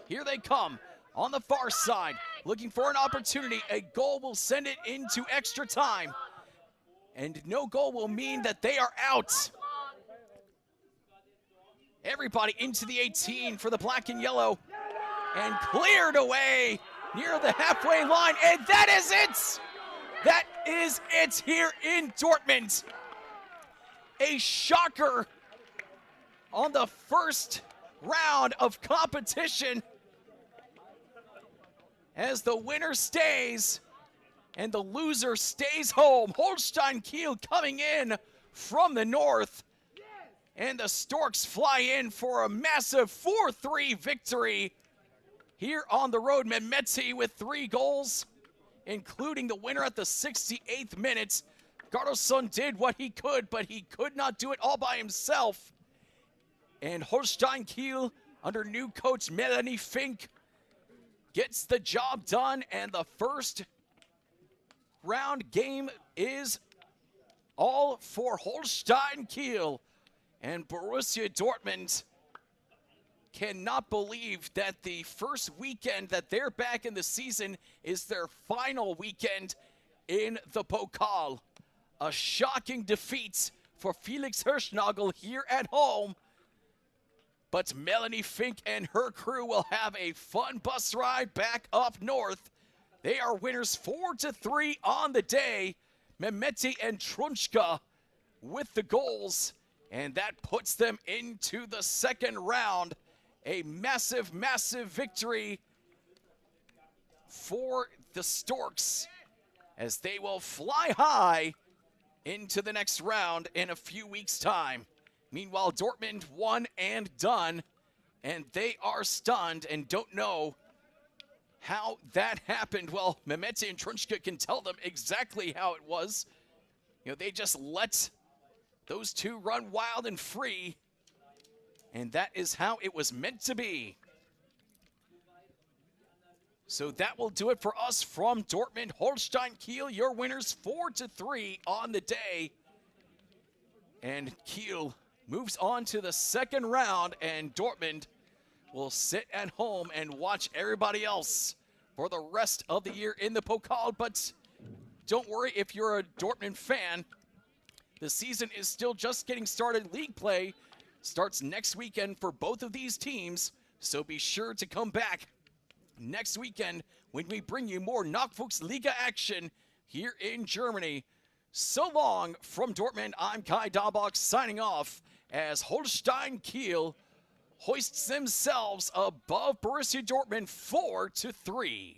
Here they come on the far side, looking for an opportunity. A goal will send it into extra time. And no goal will mean that they are out. Everybody into the 18 for the black and yellow. And cleared away near the halfway line. And that is it. That is it here in Dortmund. A shocker on the first round of competition as the winner stays and the loser stays home. Holstein Kiel coming in from the north, and the Storks fly in for a massive 4-3 victory here on the road. Mehmeti with 3 goals, including the winner at the 68th minute. Gardason did what he could, but he could not do it all by himself. And Holstein Kiel, under new coach Melanie Fink, gets the job done, and the first round game is all for Holstein Kiel. And Borussia Dortmund cannot believe that the first weekend that they're back in the season is their final weekend in the Pokal. A shocking defeat for Felix Hirschnagel here at home. But Melanie Fink and her crew will have a fun bus ride back up north. They are winners 4-3 on the day. Mehmeti and Trunchka with the goals. And that puts them into the second round. A massive, massive victory for the Storks as they will fly high into the next round in a few weeks' time. Meanwhile, Dortmund won and done, and they are stunned and don't know how that happened. Well, Mehmeti and Trunchka can tell them exactly how it was. You know, they just let those two run wild and free, and that is how it was meant to be. So that will do it for us from Dortmund. Holstein Kiel, your winners 4-3 on the day. And Kiel moves on to the second round, and Dortmund will sit at home and watch everybody else for the rest of the year in the Pokal. But don't worry if you're a Dortmund fan. The season is still just getting started. League play starts next weekend for both of these teams, so be sure to come back next weekend when we bring you more Nachwuchsliga action here in Germany. So long from Dortmund, I'm Kai Dahlbach signing off as Holstein Kiel hoists themselves above Borussia Dortmund 4-3.